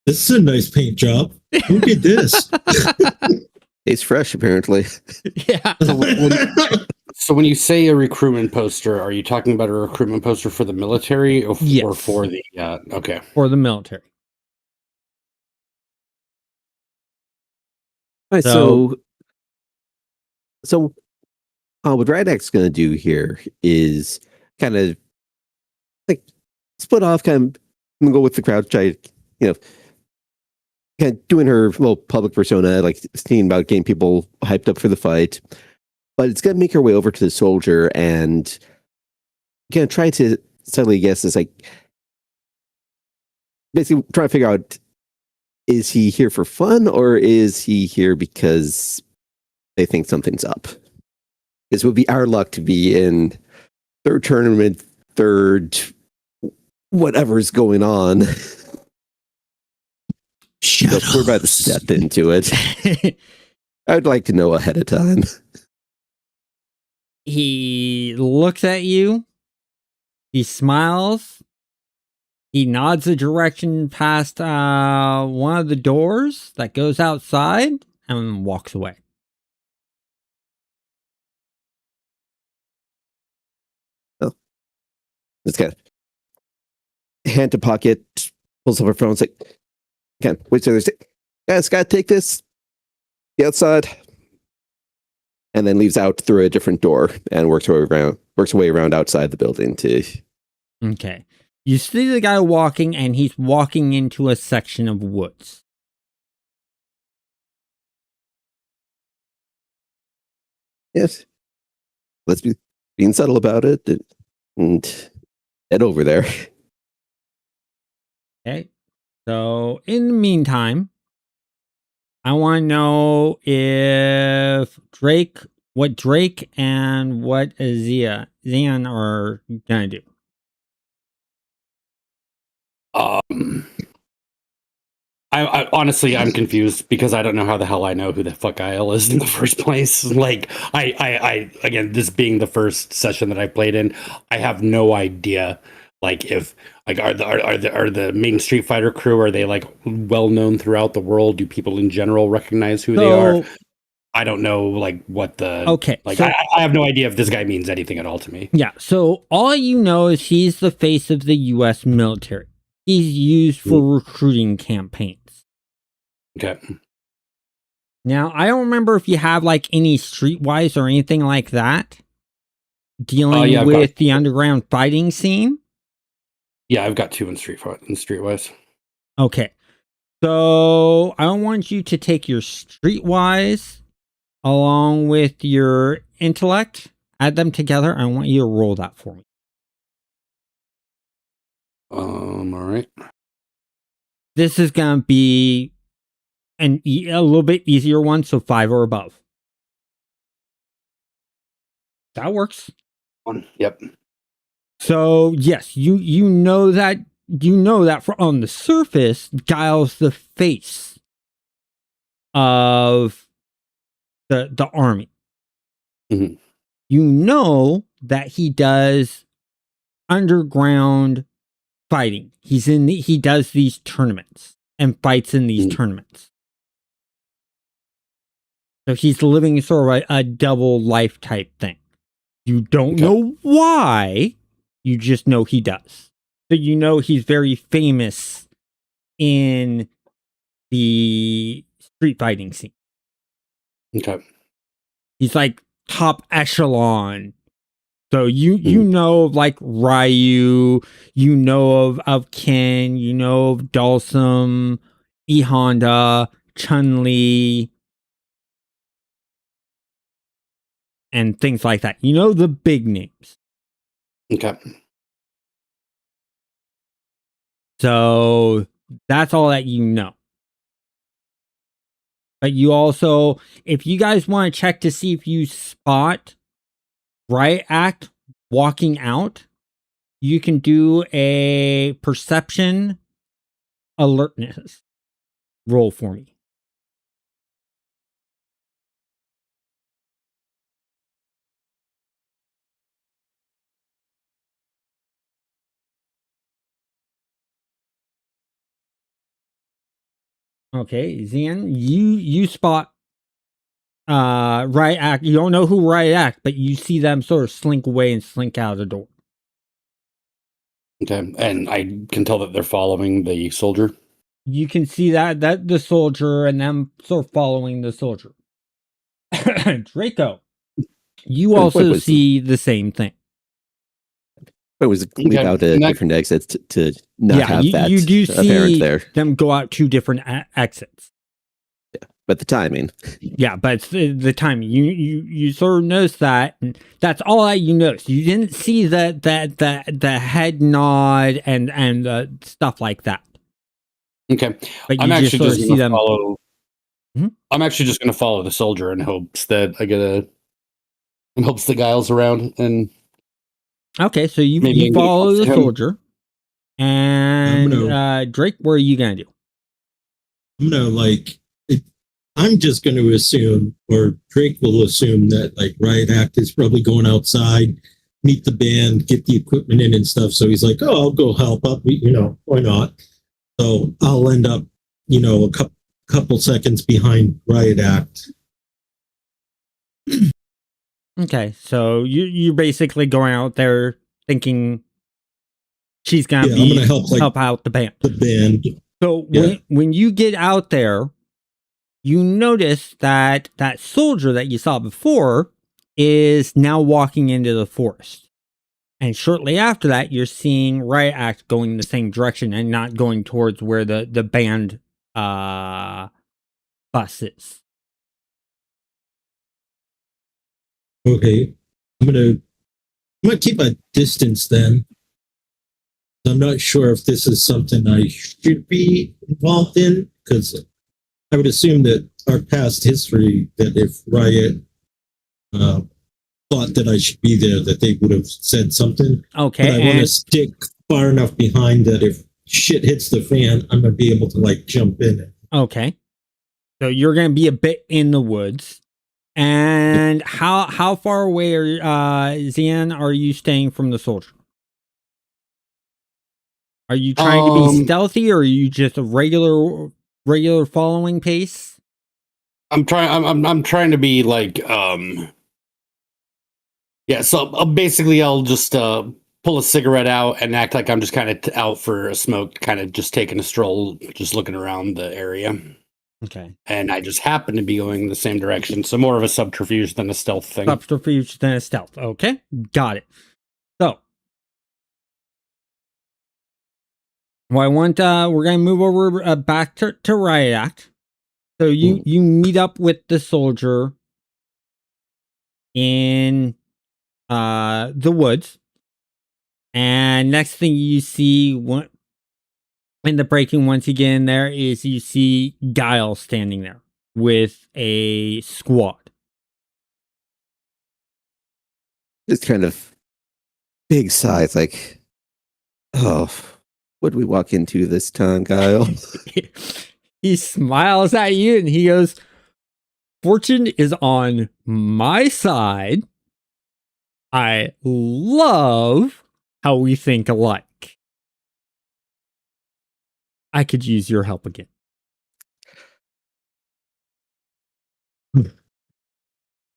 S3: This is a nice paint job. Who did this?
S4: It's fresh, apparently.
S1: Yeah.
S2: So when you say a recruitment poster, are you talking about a recruitment poster for the military or,
S1: yes.
S2: or for the okay.
S1: For the military.
S4: All right, so what Radak's going to do here is kind of like split off, kind of go with the crowd, try, kind of doing her little public persona, like seeing about getting people hyped up for the fight. But it's going to make her way over to the soldier and kind of try to subtly guess, is like basically try to figure out, is he here for fun or is he here because they think something's up? This would be our luck to be in third tournament, third whatever's going on. So we're about to step into it. I'd like to know ahead of time.
S1: He looks at you. He smiles. He nods a direction past one of the doors that goes outside and walks away.
S4: Oh. It's kind of hand to pocket, pulls up her phone, it's like, okay, wait till there's, guys, gotta take this. Get outside. And then leaves out through a different door and works her way around outside the building to.
S1: Okay. You see the guy walking, and he's walking into a section of woods.
S4: Yes. Let's be being subtle about it and head over there.
S1: Okay. So, in the meantime, I want to know if what Drake and what Xian are going to do.
S2: I honestly, I'm confused because I don't know how the hell I know who the fuck Guile is in the first place. Like, I again, this being the first session that I played in, I have no idea. Like, if like are the main Street Fighter crew, are they like well known throughout the world? Do people in general recognize who they are? I don't know, like what the Like, so, I have no idea if this guy means anything at all to me.
S1: Yeah. So all you know is he's the face of the U.S. military. He's used for recruiting campaigns.
S2: Okay.
S1: Now, I don't remember if you have like any streetwise or anything like that dealing
S2: Yeah, I've
S1: with
S2: got-
S1: the underground fighting scene.
S2: Yeah, I've got 2 in Streetwise.
S1: Okay. So I want you to take your streetwise along with your intellect, add them together. I want you to roll that for me.
S2: All right.
S1: This is going to be a little bit easier one, so 5 or above. That works.
S2: 1. Yep.
S1: So yes, you know that on the surface, Giles the face of the army.
S2: Mhm.
S1: You know that he does underground fighting. He does these tournaments and fights in these tournaments. So he's living sort of a double life type thing. You don't know why, you just know he does. So you know he's very famous in the street fighting scene.
S2: Okay.
S1: He's like top echelon. So you know of like Ryu, you know of Ken, you know of Dalsum, E Honda, Chun-Li, and things like that. You know the big names.
S2: Okay.
S1: So that's all that you know. But you also, if you guys want to check to see if you spot Riot Act walking out, you can do a perception alertness roll for me. Okay, Zian, you spot Riot Act. You don't know who Riot Act, but you see them sort of slink away and slink out of the door.
S2: Okay. And I can tell that they're following the soldier.
S1: You can see that the soldier and them sort of following the soldier. Draco, you also see the same thing.
S4: It was leave out a different exits to not have that
S1: you do see
S4: there.
S1: them go out 2 different exits.
S4: Yeah, but the timing.
S1: Yeah, but it's the timing. You sort of notice that, and that's all that you notice. You didn't see the head nod and stuff like that.
S2: Okay.
S1: But
S2: I'm actually just
S1: see
S2: going to
S1: them
S2: follow. I'm actually just going to follow the soldier in hopes that I get in hopes the Giles around and.
S1: Okay, so you follow the soldier, and Drake, what are you gonna do?
S3: I'm gonna I'm just going to assume, or Drake will assume that like Riot Act is probably going outside, meet the band, get the equipment in and stuff. So he's like, "Oh, I'll go help up. Why not?" So I'll end up, a couple seconds behind Riot Act.
S1: Okay, so you're basically going out there thinking she's gonna
S3: I'm gonna help
S1: out the band.
S3: The band.
S1: So when you get out there, you notice that soldier that you saw before is now walking into the forest. And shortly after that, you're seeing Riot Act going in the same direction and not going towards where the band bus is.
S3: Okay. I'm gonna keep a distance then. I'm not sure if this is something I should be involved in, because I would assume that our past history, that if Riot thought that I should be there, that they would have said something.
S1: Okay.
S3: But I want to stick far enough behind that if shit hits the fan, I'm going to be able to jump in.
S1: Okay. So you're going to be a bit in the woods. And how far away Zian, are you staying from the soldier? Are you trying to be stealthy, or are you just a regular following pace?
S2: I'm trying to be so I'll just pull a cigarette out and act like I'm just kind of out for a smoke, kind of just taking a stroll, just looking around the area.
S1: Okay.
S2: And I just happen to be going the same direction. So more of a subterfuge than a stealth thing.
S1: Subterfuge than a stealth. Okay. Got it. So, well, I want, we're going to move over back to Riot Act. So you meet up with the soldier in the woods. And next thing you see in the breaking, once you get in there, is you see Guile standing there with a squad.
S4: Just kind of big sighs, like, oh, what did we walk into this time, Guile?
S1: He smiles at you and he goes, "Fortune is on my side. I love how we think alike. I could use your help again."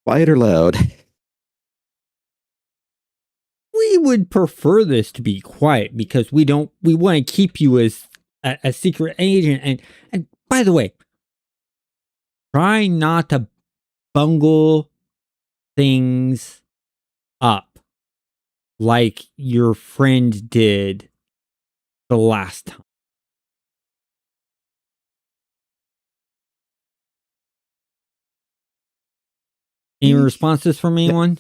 S4: Quiet or loud?
S1: We would prefer this to be quiet because we want to keep you as a secret agent. And by the way, try not to bungle things up like your friend did the last time. Any responses from anyone?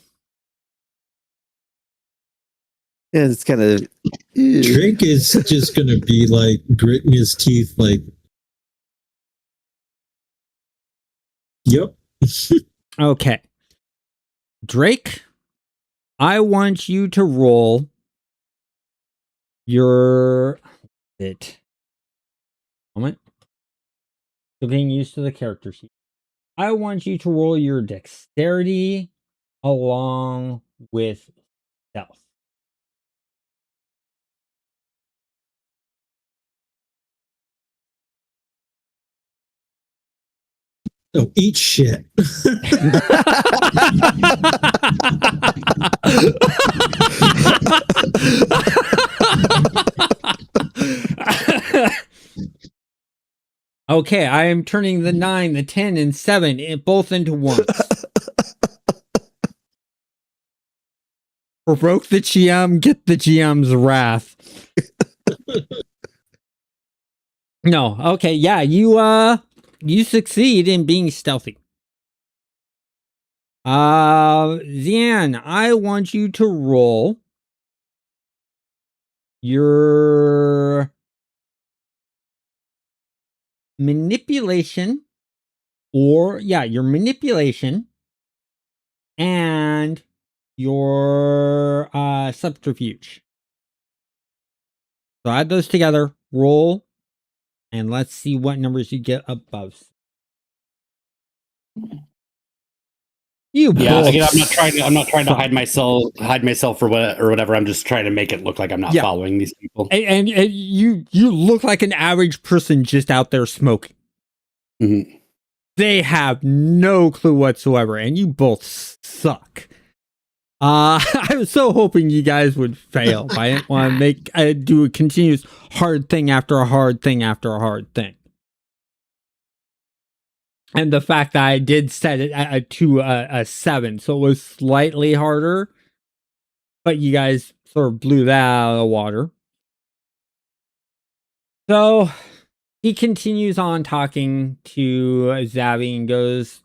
S4: Yeah, it's kind of.
S3: Drake is just going to be like gritting his teeth, like, yep.
S1: Okay. Drake, I want you to roll your moment. Still getting used to the character sheet. I want you to roll your dexterity along with stealth.
S3: Oh, eat shit.
S1: Okay, I am turning the 9, the 10, and 7 both into 1s. Provoke the GM, get the GM's wrath. No, okay, yeah, you succeed in being stealthy. Zian, I want you to roll your manipulation, your manipulation and your subterfuge. So add those together, roll, and let's see what numbers you get above. You
S2: Yeah,
S1: both
S2: again, I'm not trying to hide myself or whatever. I'm just trying to make it look like I'm not following these people.
S1: And you look like an average person just out there smoking.
S2: Mm-hmm.
S1: They have no clue whatsoever, and you both suck. I was so hoping you guys would fail. I didn't want to do a continuous hard thing after a hard thing after a hard thing. And the fact that I did set it to a 7, so it was slightly harder, but you guys sort of blew that out of the water. So he continues on talking to Zabby and goes,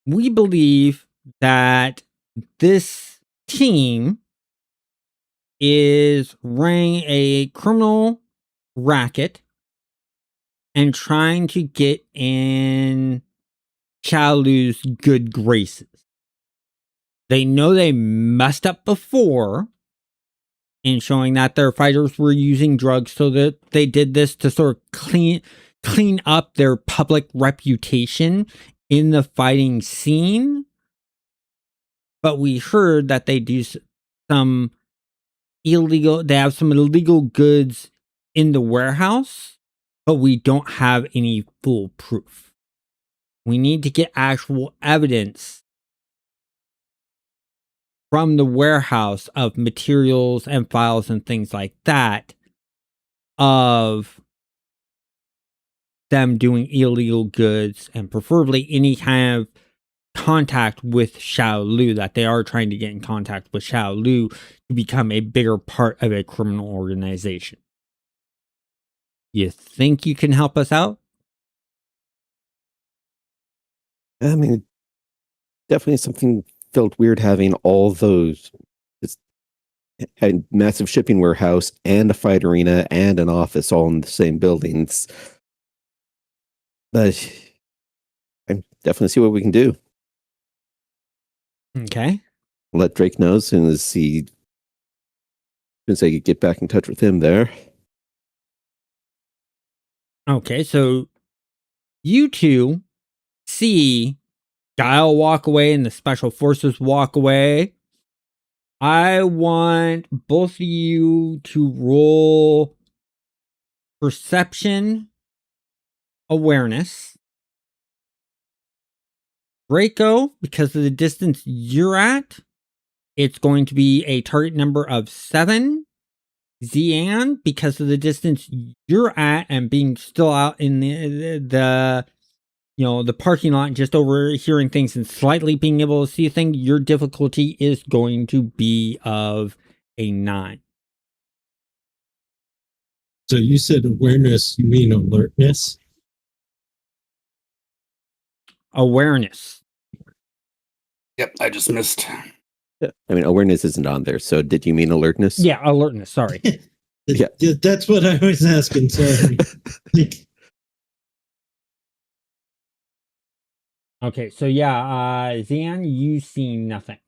S1: "We believe that this team is running a criminal racket and trying to get in Chalu's good graces. They know they messed up before in showing that their fighters were using drugs, so that they did this to sort of clean up their public reputation in the fighting scene. But we heard that they do some they have some illegal goods in the warehouse, but we don't have any full proof. We need to get actual evidence from the warehouse of materials and files and things like that of them doing illegal goods and preferably any kind of contact with Xiao Lu, that they are trying to get in contact with Xiao Lu to become a bigger part of a criminal organization. You think you can help us out?
S4: I mean, definitely something felt weird having all those. Had a massive shipping warehouse and a fight arena and an office all in the same buildings. But I definitely see what we can do.
S1: Okay.
S4: Let Drake know as soon as I get back in touch with him there.
S1: Okay, so you two see Guile walk away and the special forces walk away. I want both of you to roll perception awareness. Draco, because of the distance you're at, it's going to be a target number of 7. Xian, because of the distance you're at and being still out in the parking lot, just overhearing things and slightly being able to see things, your difficulty is going to be of a 9.
S3: So you said awareness, you mean alertness?
S1: Awareness.
S2: Yep, I just missed.
S4: Yeah. I mean, awareness isn't on there. So did you mean alertness?
S1: Yeah, alertness. Sorry.
S4: Yeah.
S3: That's what I was asking. So,
S1: Okay, so yeah, Xian, you see nothing.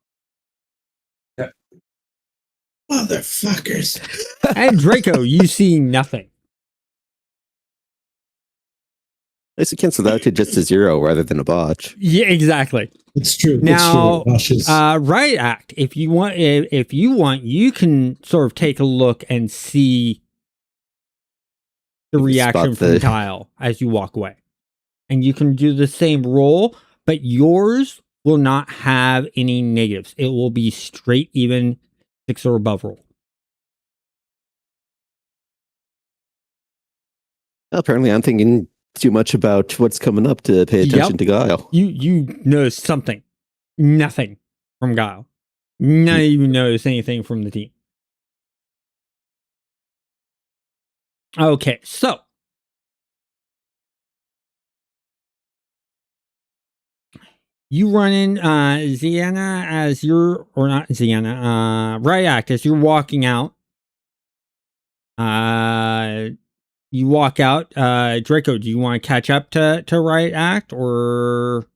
S3: motherfuckers.
S1: And Draco, you see nothing.
S4: I should cancel that to just a 0 rather than a botch.
S1: Yeah, exactly.
S3: It's true.
S1: Now,
S3: it's true.
S1: Riot Act. If you want, you can sort of take a look and see the reaction from Kyle as you walk away, and you can do the same roll, but yours will not have any negatives. It will be straight even 6 or above roll.
S4: Apparently, I'm thinking too much about what's coming up to pay attention to Guile.
S1: You notice something. Nothing from Guile. Not even notice anything from the team. Okay, so you run in Ziana as you're, or not Ziana, Riot Act as you're walking out. You walk out. Draco, do you want to catch up to Riot Act, or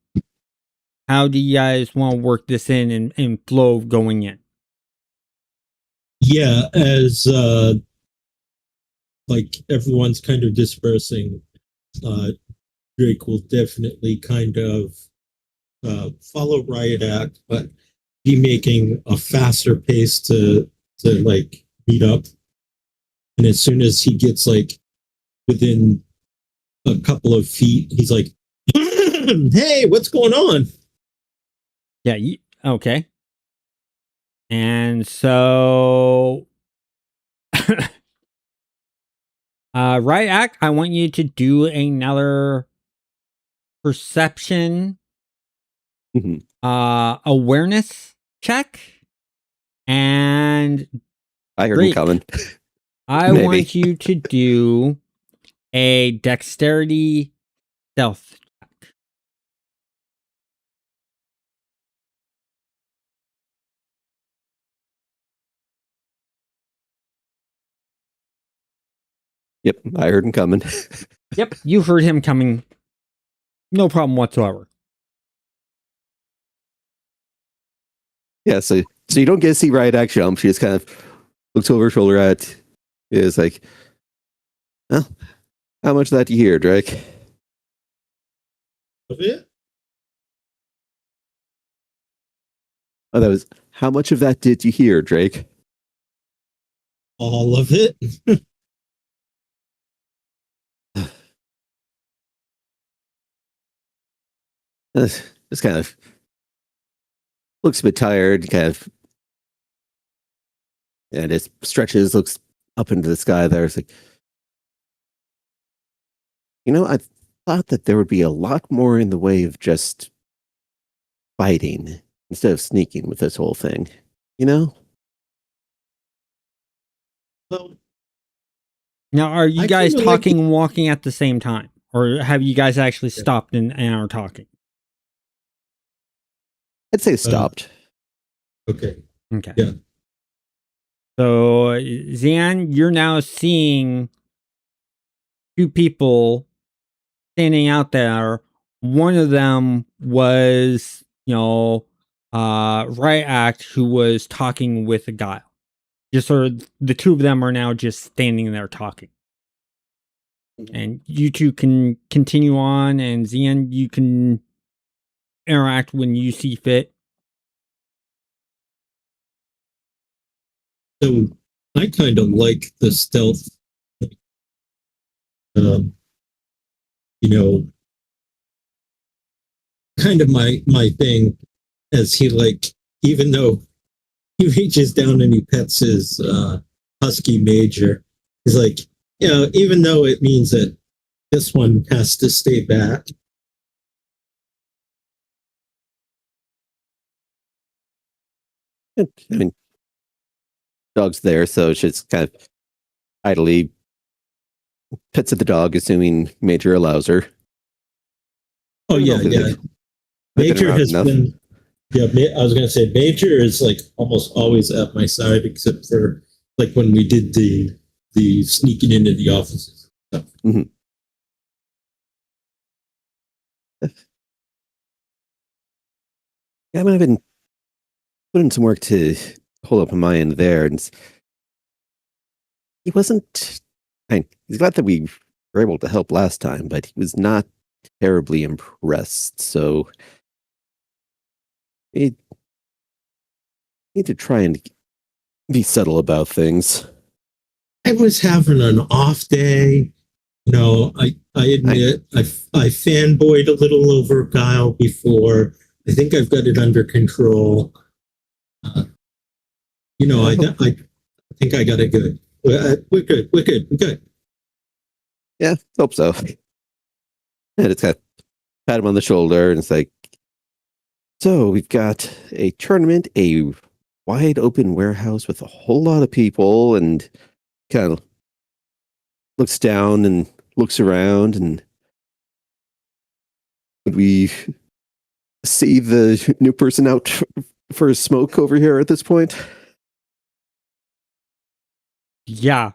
S1: how do you guys want to work this in and flow going in?
S3: Yeah, as like everyone's kind of dispersing, Drake will definitely kind of follow Riot Act, but be making a faster pace to like meet up. And as soon as he gets like within a couple of feet, he's like, "Hey, what's going on?"
S1: Yeah. Okay. And so, Riot Act, I want you to do another perception, awareness check, and
S4: I heard him coming.
S1: I want you to do a dexterity stealth check.
S4: Yep, I heard him coming.
S1: Yep, you heard him coming. No problem whatsoever.
S4: Yeah, so you don't get to see Riot Act jump. She just kind of looks over her shoulder at is like, well, how much of that do you hear, Drake?
S3: Of it?
S4: Oh, that was how much of that did you hear, Drake?
S3: All of it.
S4: Just kind of looks a bit tired, kind of, and it stretches, looks up into the sky there. It's like, I thought that there would be a lot more in the way of just fighting instead of sneaking with this whole thing. You know?
S3: Well,
S1: Now, are you
S3: I
S1: guys
S3: kinda like
S1: talking and walking at the same time? Or have you guys actually stopped and are talking?
S4: I'd say stopped.
S3: Okay.
S1: Okay.
S3: Yeah.
S1: So, Zan, you're now seeing two people standing out there. One of them was, Right Act, who was talking with a guy. Just sort of the two of them are now just standing there talking. And you two can continue on, and Zian, you can interact when you see fit.
S3: So I kind of like the stealth, um, you know, kind of my thing. As he like, even though he reaches down and he pets his husky major, he's like, even though it means that this one has to stay back.
S4: I mean, dog's there, so she just kind of idly pets at the dog, assuming Major allows her.
S3: Oh yeah,
S4: Hopefully
S3: yeah.
S4: they've been
S3: Major
S4: around
S3: has
S4: enough.
S3: been. Yeah, I was gonna say Major is like almost always at my side, except for like when we did the sneaking into the offices.
S4: Mhm. Yeah, I mean, I've been putting some work to pull up on my end there, and he wasn't. He's glad that we were able to help last time, but he was not terribly impressed. So we need to try and be subtle about things.
S3: I was having an off day. I admit I fanboyed a little over Guile before. I think I've got it under control. I think I got it good. We're good. We're good. We're good.
S4: Yeah, hope so. And it's got pat him on the shoulder, and it's like, so we've got a tournament, a wide open warehouse with a whole lot of people, and kind of looks down and looks around, and would we see the new person out for a smoke over here at this point?
S1: Yeah,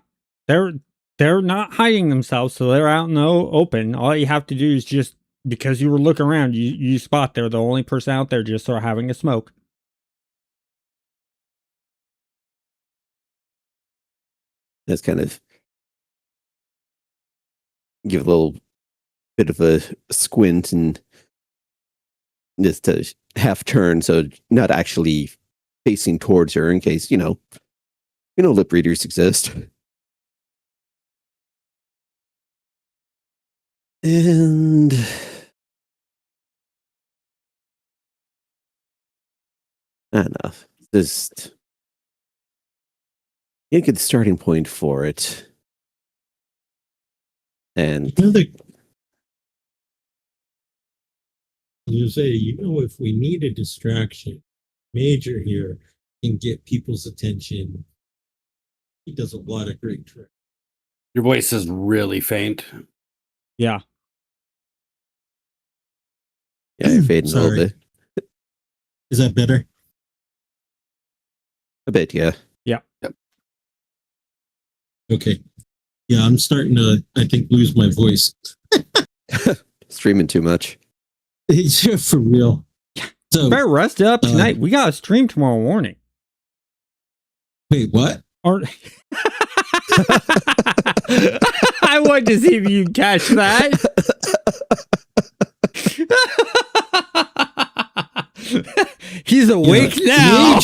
S1: they're not hiding themselves, so they're out in the open. All you have to do is just, because you were looking around, you spot they're the only person out there just sort of having a smoke.
S4: That's kind of give a little bit of a squint and just a half turn, so not actually facing towards her in case, lip readers exist. And enough. Just you get the starting point for it. And
S3: You say, if we need a distraction, Major here can get people's attention. He does a lot of great tricks.
S2: Your voice is really faint.
S1: Yeah.
S4: Yeah, you're fading a little bit.
S3: Is that better?
S4: A bit, yeah.
S1: Yeah.
S2: Yep.
S3: Okay. Yeah, I'm starting to, I think, lose my voice.
S4: Streaming too much.
S3: Yeah, for real. So,
S1: better rest up tonight. We got a stream tomorrow morning.
S3: Wait, what?
S1: Or I wanted to see if you'd catch that. He's awake now.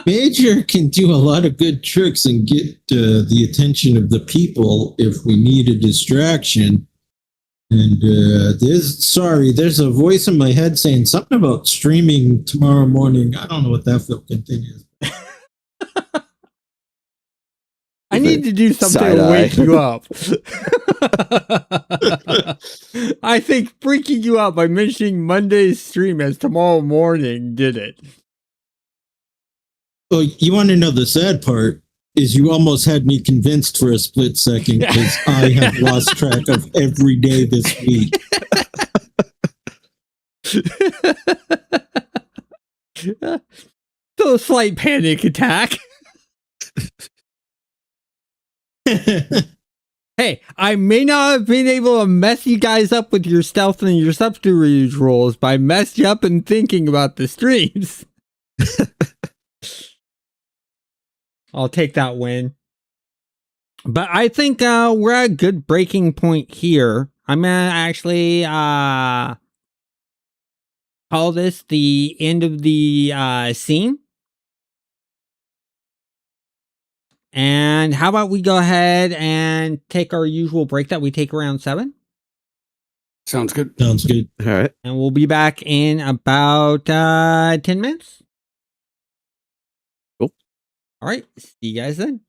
S3: Major can do a lot of good tricks and get the attention of the people if we need a distraction. And there's a voice in my head saying something about streaming tomorrow morning. I don't know what that fucking thing is.
S1: I need to do something
S4: Side
S1: to wake
S4: eye.
S1: you up. I think freaking you out by mentioning Monday's stream as tomorrow morning did it.
S3: Oh, you want to know the sad part? Is you almost had me convinced for a split second because I have lost track of every day this week.
S1: So a slight panic attack. Hey, I may not have been able to mess you guys up with your stealth and your subterfuge rolls, but I messed you up in thinking about the streams. I'll take that win. But I think we're at a good breaking point here. I'm gonna actually call this the end of the scene. And how about we go ahead and take our usual break that we take around 7?
S2: Sounds good.
S3: Sounds good.
S4: All right.
S1: And we'll be back in about 10 minutes.
S4: Cool.
S1: All right. See you guys then.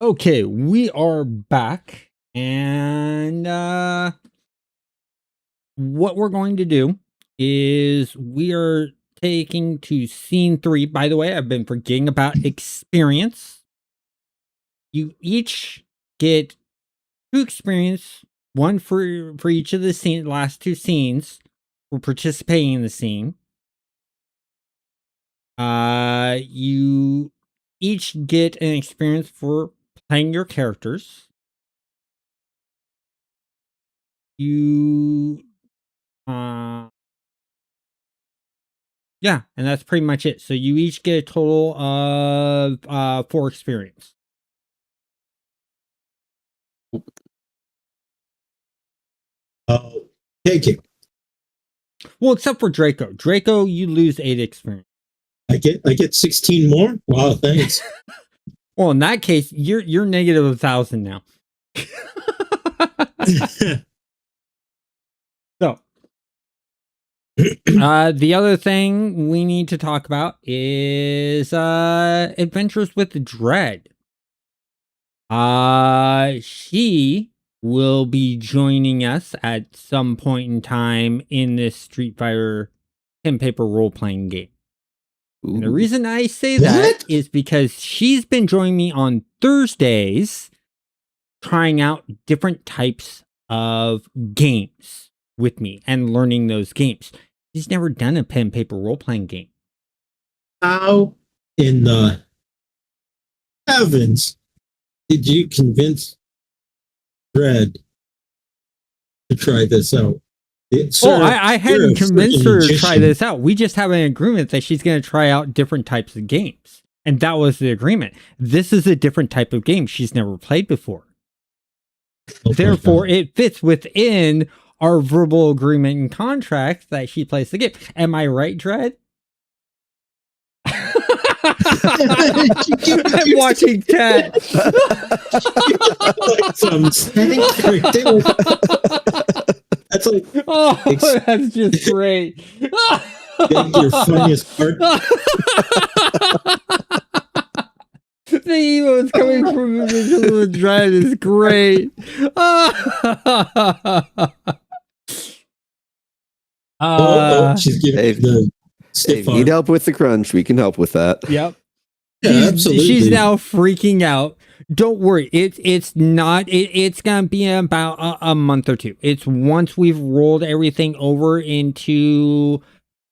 S1: Okay, we are back, and what we're going to do is we are taking to scene 3. By the way, I've been forgetting about experience. You each get 2 experience, one for each of the last 2 scenes for participating in the scene. You each get an experience for playing your characters. You yeah, and that's pretty much it. So you each get a total of 4 experience.
S3: Oh, take it.
S1: Well, except for Draco. Draco, you lose 8 experience.
S3: I get 16 more. Wow, thanks.
S1: Well, in that case, you're negative 1,000 now. So, the other thing we need to talk about is Adventures with Dread. She will be joining us at some point in time in this Street Fighter pen paper role playing game. And the reason I say that is because she's been joining me on Thursdays, trying out different types of games with me and learning those games. She's never done a pen paper role playing game.
S3: How in the heavens did you convince Fred to try this out?
S1: I hadn't convinced her to try this out. We just have an agreement that she's going to try out different types of games. And that was the agreement. This is a different type of game she's never played before. Therefore, it fits within our verbal agreement and contract that she plays the game. Am I right, Dread? I'm watching chat.
S3: That's like,
S1: oh, that's just great.
S3: your funniest part.
S1: The emotes coming from the Dread is great.
S3: She's giving the
S4: if you need help with the crunch, we can help with that.
S1: Yep.
S3: Yeah, absolutely.
S1: She's now freaking out. Don't worry. It's not. It's gonna be about a month or 2. It's once we've rolled everything over into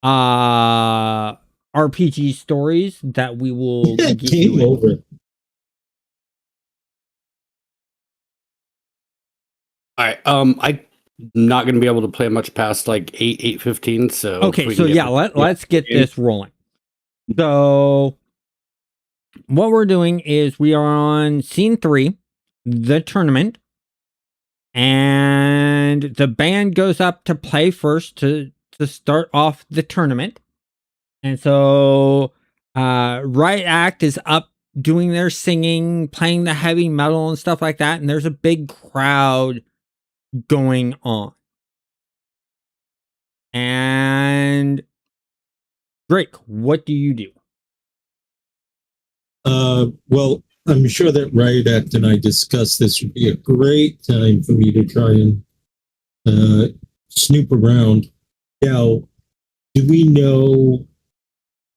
S1: RPG stories that we will
S3: game over.
S2: All right. I'm not going to be able to play much past like 8:15. So
S1: okay. So yeah, let's get this rolling. So what we're doing is we are on scene 3, the tournament, and the band goes up to play first to start off the tournament. And so Riot Act is up doing their singing, playing the heavy metal and stuff like that, and there's a big crowd going on. And Drake, what do you do?
S3: Well, I'm sure that Riot Act and I discussed this would be a great time for me to try and snoop around. Now, do we know,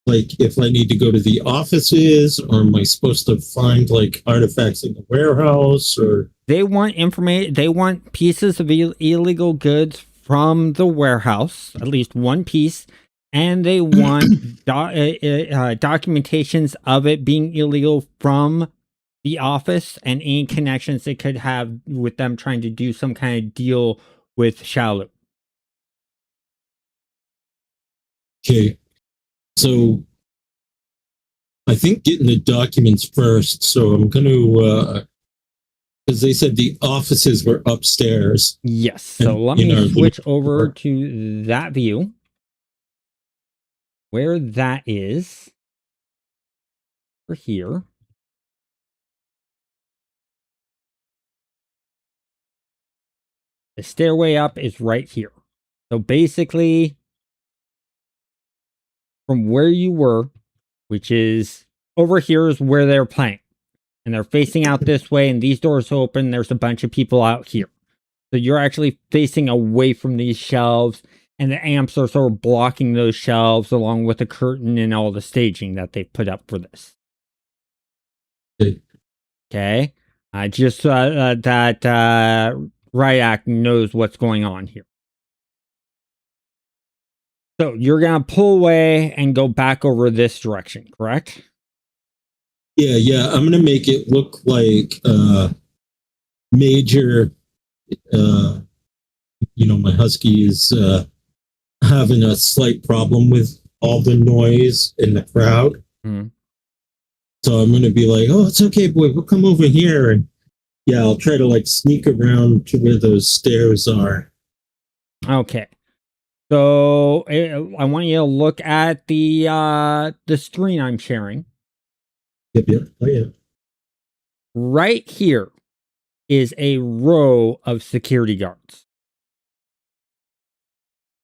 S3: like, if I need to go to the offices, or am I supposed to find like artifacts in the warehouse? Or
S1: they want information? They want pieces of illegal goods from the warehouse, at least one piece. And they want documentations of it being illegal from the office and any connections they could have with them trying to do some kind of deal with Shaolu.
S3: okay, so I think getting the documents first. So I'm going to, because they said the offices were upstairs.
S1: Yes. So let me switch over to that view. Where that is, over here. The stairway up is right here. So basically, from where you were, which is over here, is where they're playing. and they're facing out this way, and these doors open. There's a bunch of people out here. So you're actually facing away from these shelves, and the amps are sort of blocking those shelves along with the curtain and all the staging that they've put up for this. Okay. Just that Ryak knows what's going on here. So you're going to pull away and go back over this direction, correct?
S3: Yeah. I'm going to make it look like Major, my husky is having a slight problem with all the noise in the crowd.
S1: Mm-hmm.
S3: So I'm going to be like, oh, it's okay, boy. We'll come over here. And yeah, I'll try to like sneak around to where those stairs are.
S1: Okay. So I want you to look at the screen I'm sharing.
S3: Yep. Oh, yeah.
S1: Right here is a row of security guards.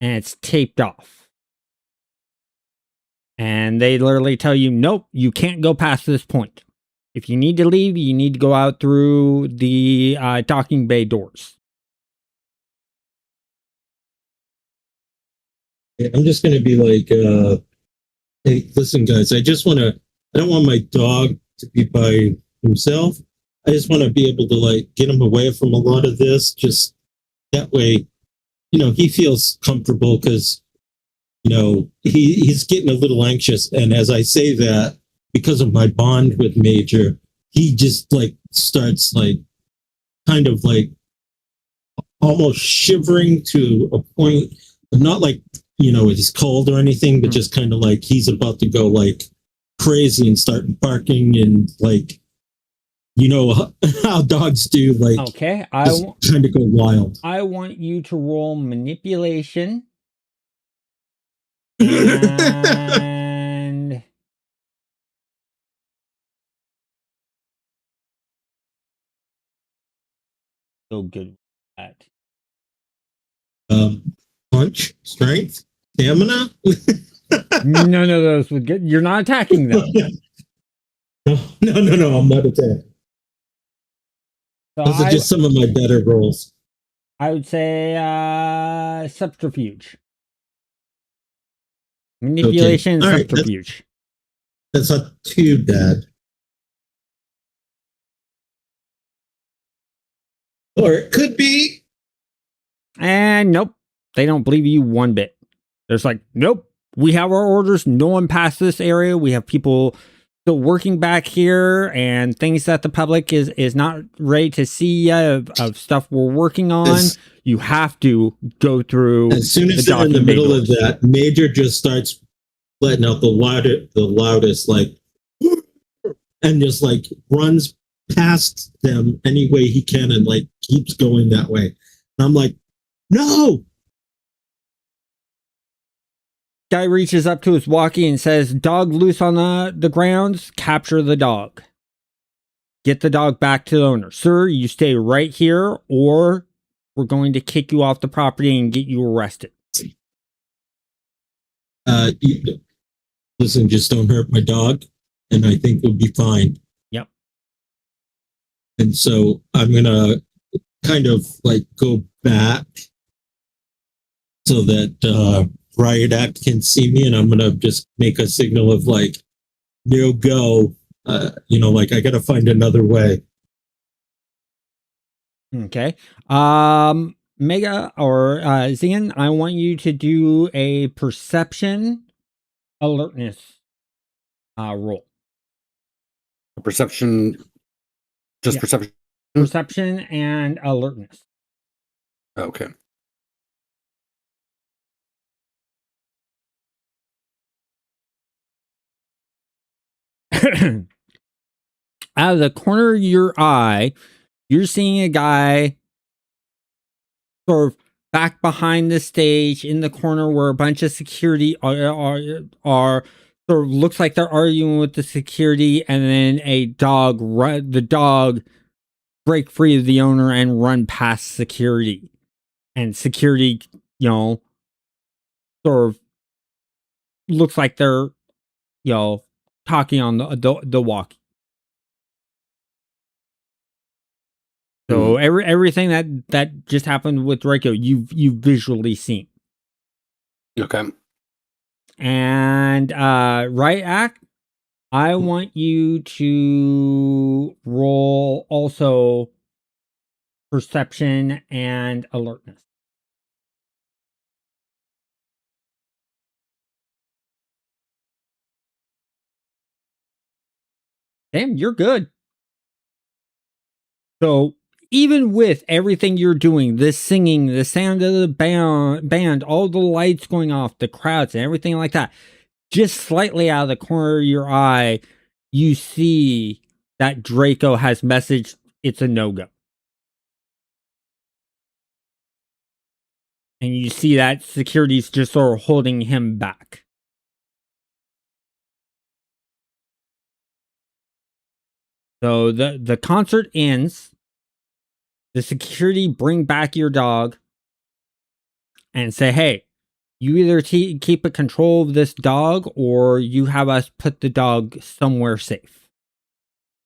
S1: And it's taped off. And they literally tell you, nope, you can't go past this point. If you need to leave, you need to go out through the docking bay doors.
S3: I'm just going to be like, hey, listen, guys, I don't want my dog to be by himself. I just want to be able to like get him away from a lot of this. Just that way, he feels comfortable because, he's getting a little anxious. And as I say that, because of my bond with Major, he just like starts like kind of like almost shivering to a point, but not like, he's cold or anything, but just kind of like he's about to go like crazy and start barking and like, how dogs do, like,
S1: okay,
S3: kind of go wild.
S1: I want you to roll manipulation. And so good with that.
S3: Punch, strength, stamina.
S1: None of those would get. You're not attacking them.
S3: No. I'm not attacking.
S1: So
S3: Those are just some of my better rolls.
S1: I would say subterfuge. Manipulation,
S3: okay.
S1: subterfuge.
S3: That's not too bad. Or it could be.
S1: And nope, they don't believe you one bit. There's like, nope, we have our orders. No one passed this area. We have people still working back here and things that the public is not ready to see yet of stuff we're working on. You have to go through.
S3: As soon as they're in the middle of that, Major just starts letting out the loudest, like, and just like runs past them any way he can and like keeps going that way. And I'm like, no.
S1: Guy reaches up to his walkie and says, dog loose on the grounds, capture the dog. Get the dog back to the owner. Sir, you stay right here or we're going to kick you off the property and get you arrested.
S3: Listen, just don't hurt my dog and I think we'll be fine.
S1: Yep.
S3: And so I'm going to kind of like go back so that Riot Act can see me, and I'm going to just make a signal of like, no go, like I got to find another way.
S1: Okay. Mega or Zian, I want you to do a perception alertness roll.
S2: Perception, just perception?
S1: Perception and alertness.
S2: Okay.
S1: Out of the corner of your eye, you're seeing a guy sort of back behind the stage in the corner where a bunch of security are sort of looks like they're arguing with the security, and then the dog break free of the owner and run past security. And security, sort of looks like they're, talking on the walkie. So everything that just happened with Draco, you've visually seen.
S2: Okay.
S1: And right act, I want you to roll also perception and alertness. Damn, you're good. So even with everything you're doing, this singing, the sound of the band, all the lights going off, the crowds and everything like that, just slightly out of the corner of your eye, you see that Draco has messaged it's a no-go. And you see that security's just sort of holding him back. So the concert ends. The security bring back your dog and say, hey, you either keep a control of this dog or you have us put the dog somewhere safe.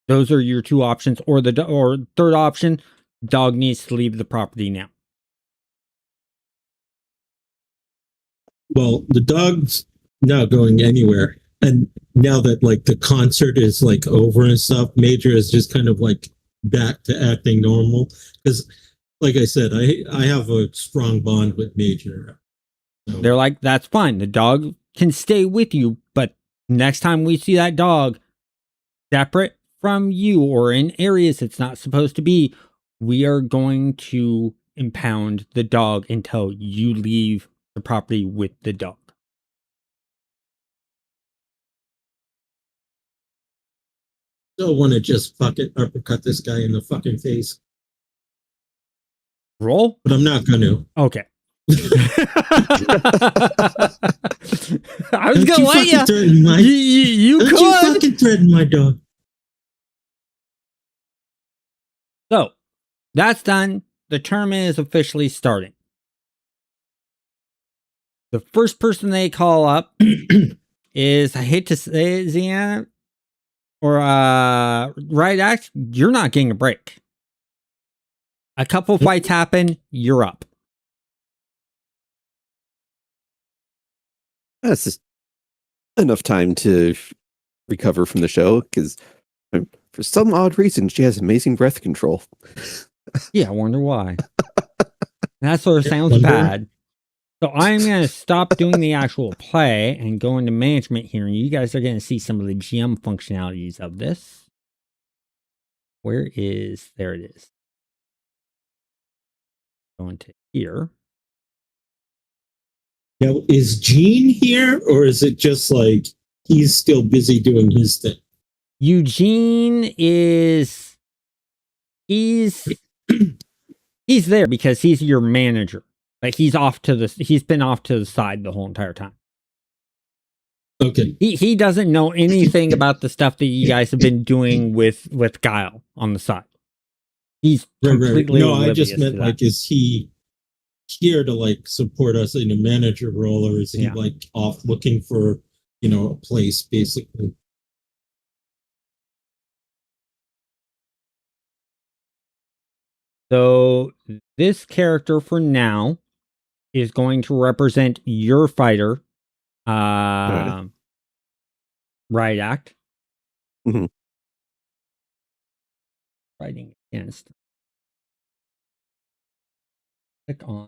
S1: Those are your two options. Or third option, dog needs to leave the property now.
S3: Well, the dog's not going anywhere. And now that like the concert is like over and stuff, Major is just kind of like back to acting normal. Because like I said, I have a strong bond with Major. So.
S1: They're like, that's fine. The dog can stay with you, but next time we see that dog separate from you or in areas it's not supposed to be, we are going to impound the dog until you leave the property with the dog.
S3: Still want to just fucking uppercut this guy in the fucking face.
S1: Roll?
S3: But I'm not going to.
S1: Okay. I was going to let you. You could.
S3: You fucking threaten my dog.
S1: So, that's done. The tournament is officially starting. The first person they call up is, I hate to say it, Ziana, or right act, you're not getting a break. A couple fights happen, you're up.
S4: That's just enough time to recover from the show because for some odd reason she has amazing breath control.
S1: Yeah, I wonder why. That sort of sounds bad. So I'm going to stop doing the actual play and go into management here. And you guys are going to see some of the GM functionalities of this. There it is. Go into here.
S3: Now, is Gene here or is it just like he's still busy doing his thing?
S1: Eugene is, he's there because he's your manager. Like he's been off to the side the whole entire time.
S3: Okay.
S1: He doesn't know anything about the stuff that you guys have been doing with Guile on the side. He's completely
S3: No, I just meant
S1: like,
S3: is he here to like support us in a manager role, or is he like off looking for, a place basically?
S1: So this character for now is going to represent your fighter, right act.
S4: Mm-hmm.
S1: Fighting against. Click on.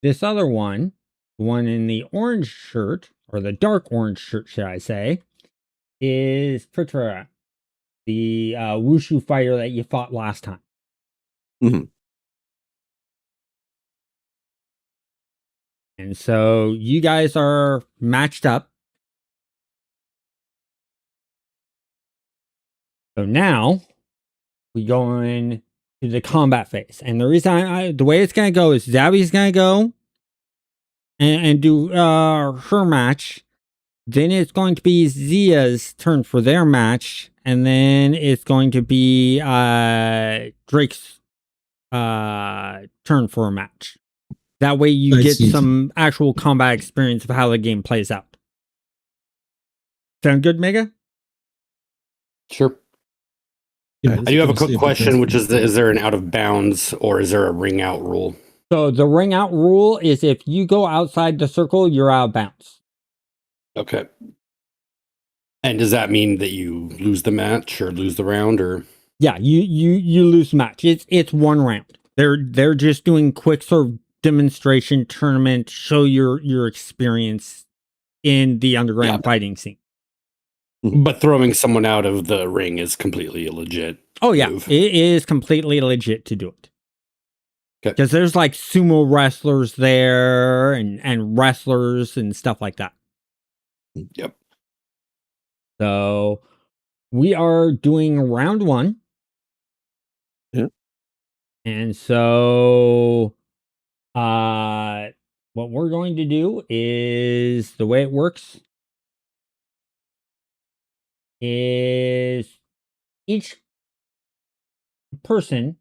S1: This other one, the one in the orange shirt, or the dark orange shirt, should I say, is Pritra, the Wushu fighter that you fought last time.
S4: Mm-hmm.
S1: And so you guys are matched up. So now we go in to the combat phase. And the reason the way it's going to go is Zabby's going to go and do her match. Then it's going to be Zia's turn for their match. And then it's going to be Drake's turn for a match. That way you get some actual combat experience of how the game plays out. Sound good, Mega?
S2: Sure.
S3: Yeah,
S2: I do have a quick question, which is there an out of bounds or is there a ring out rule?
S1: So the ring out rule is if you go outside the circle, you're out of bounds.
S2: Okay. And does that mean that you lose the match or lose the round or?
S1: Yeah, you lose the match. It's one round. They're just doing quick sort of demonstration tournament, show your experience in the underground fighting scene.
S2: But throwing someone out of the ring is completely legit.
S1: Oh yeah,
S2: move.
S1: it is completely legit to do it. Because there's like sumo wrestlers there and wrestlers and stuff like that.
S2: Yep.
S1: So we are doing round 1.
S4: Yeah.
S1: And so what we're going to do is the way it works is each person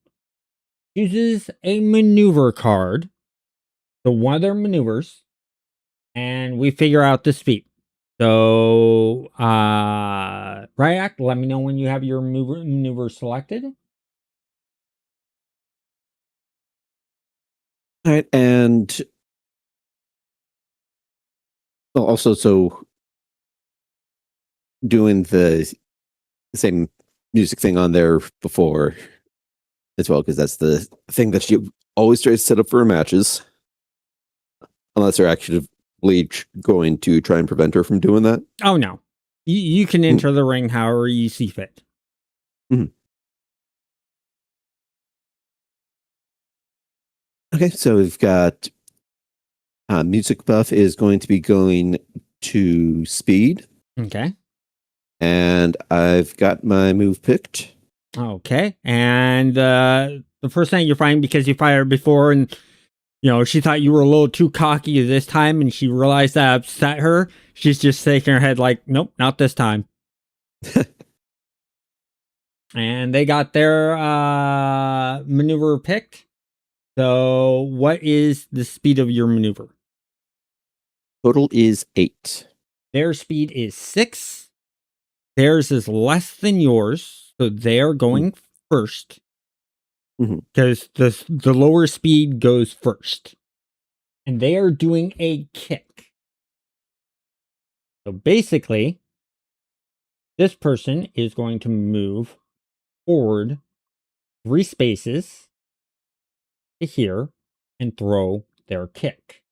S1: chooses a maneuver card, so one of their maneuvers, and we figure out the speed. So, Ryak, let me know when you have your maneuver selected.
S4: All right, and also, so doing the same music thing on there before as well, because that's the thing that you always try to set up for matches, unless they're actually going to try and prevent her from doing that.
S1: Oh no, you can enter the ring however you see fit.
S4: Mm-hmm. Okay, so we've got music buff is going to be going to speed.
S1: Okay.
S4: And I've got my move picked.
S1: Okay. And the first thing you're finding, because you fired before and she thought you were a little too cocky this time and she realized that upset her, she's just shaking her head like, nope, not this time. And they got their maneuver picked. So what is the speed of your maneuver?
S4: Total is 8.
S1: Their speed is 6. Theirs is less than yours. So they're going first. Because the lower speed goes first. And they are doing a kick. So basically, this person is going to move forward 3 spaces to here and throw their kick.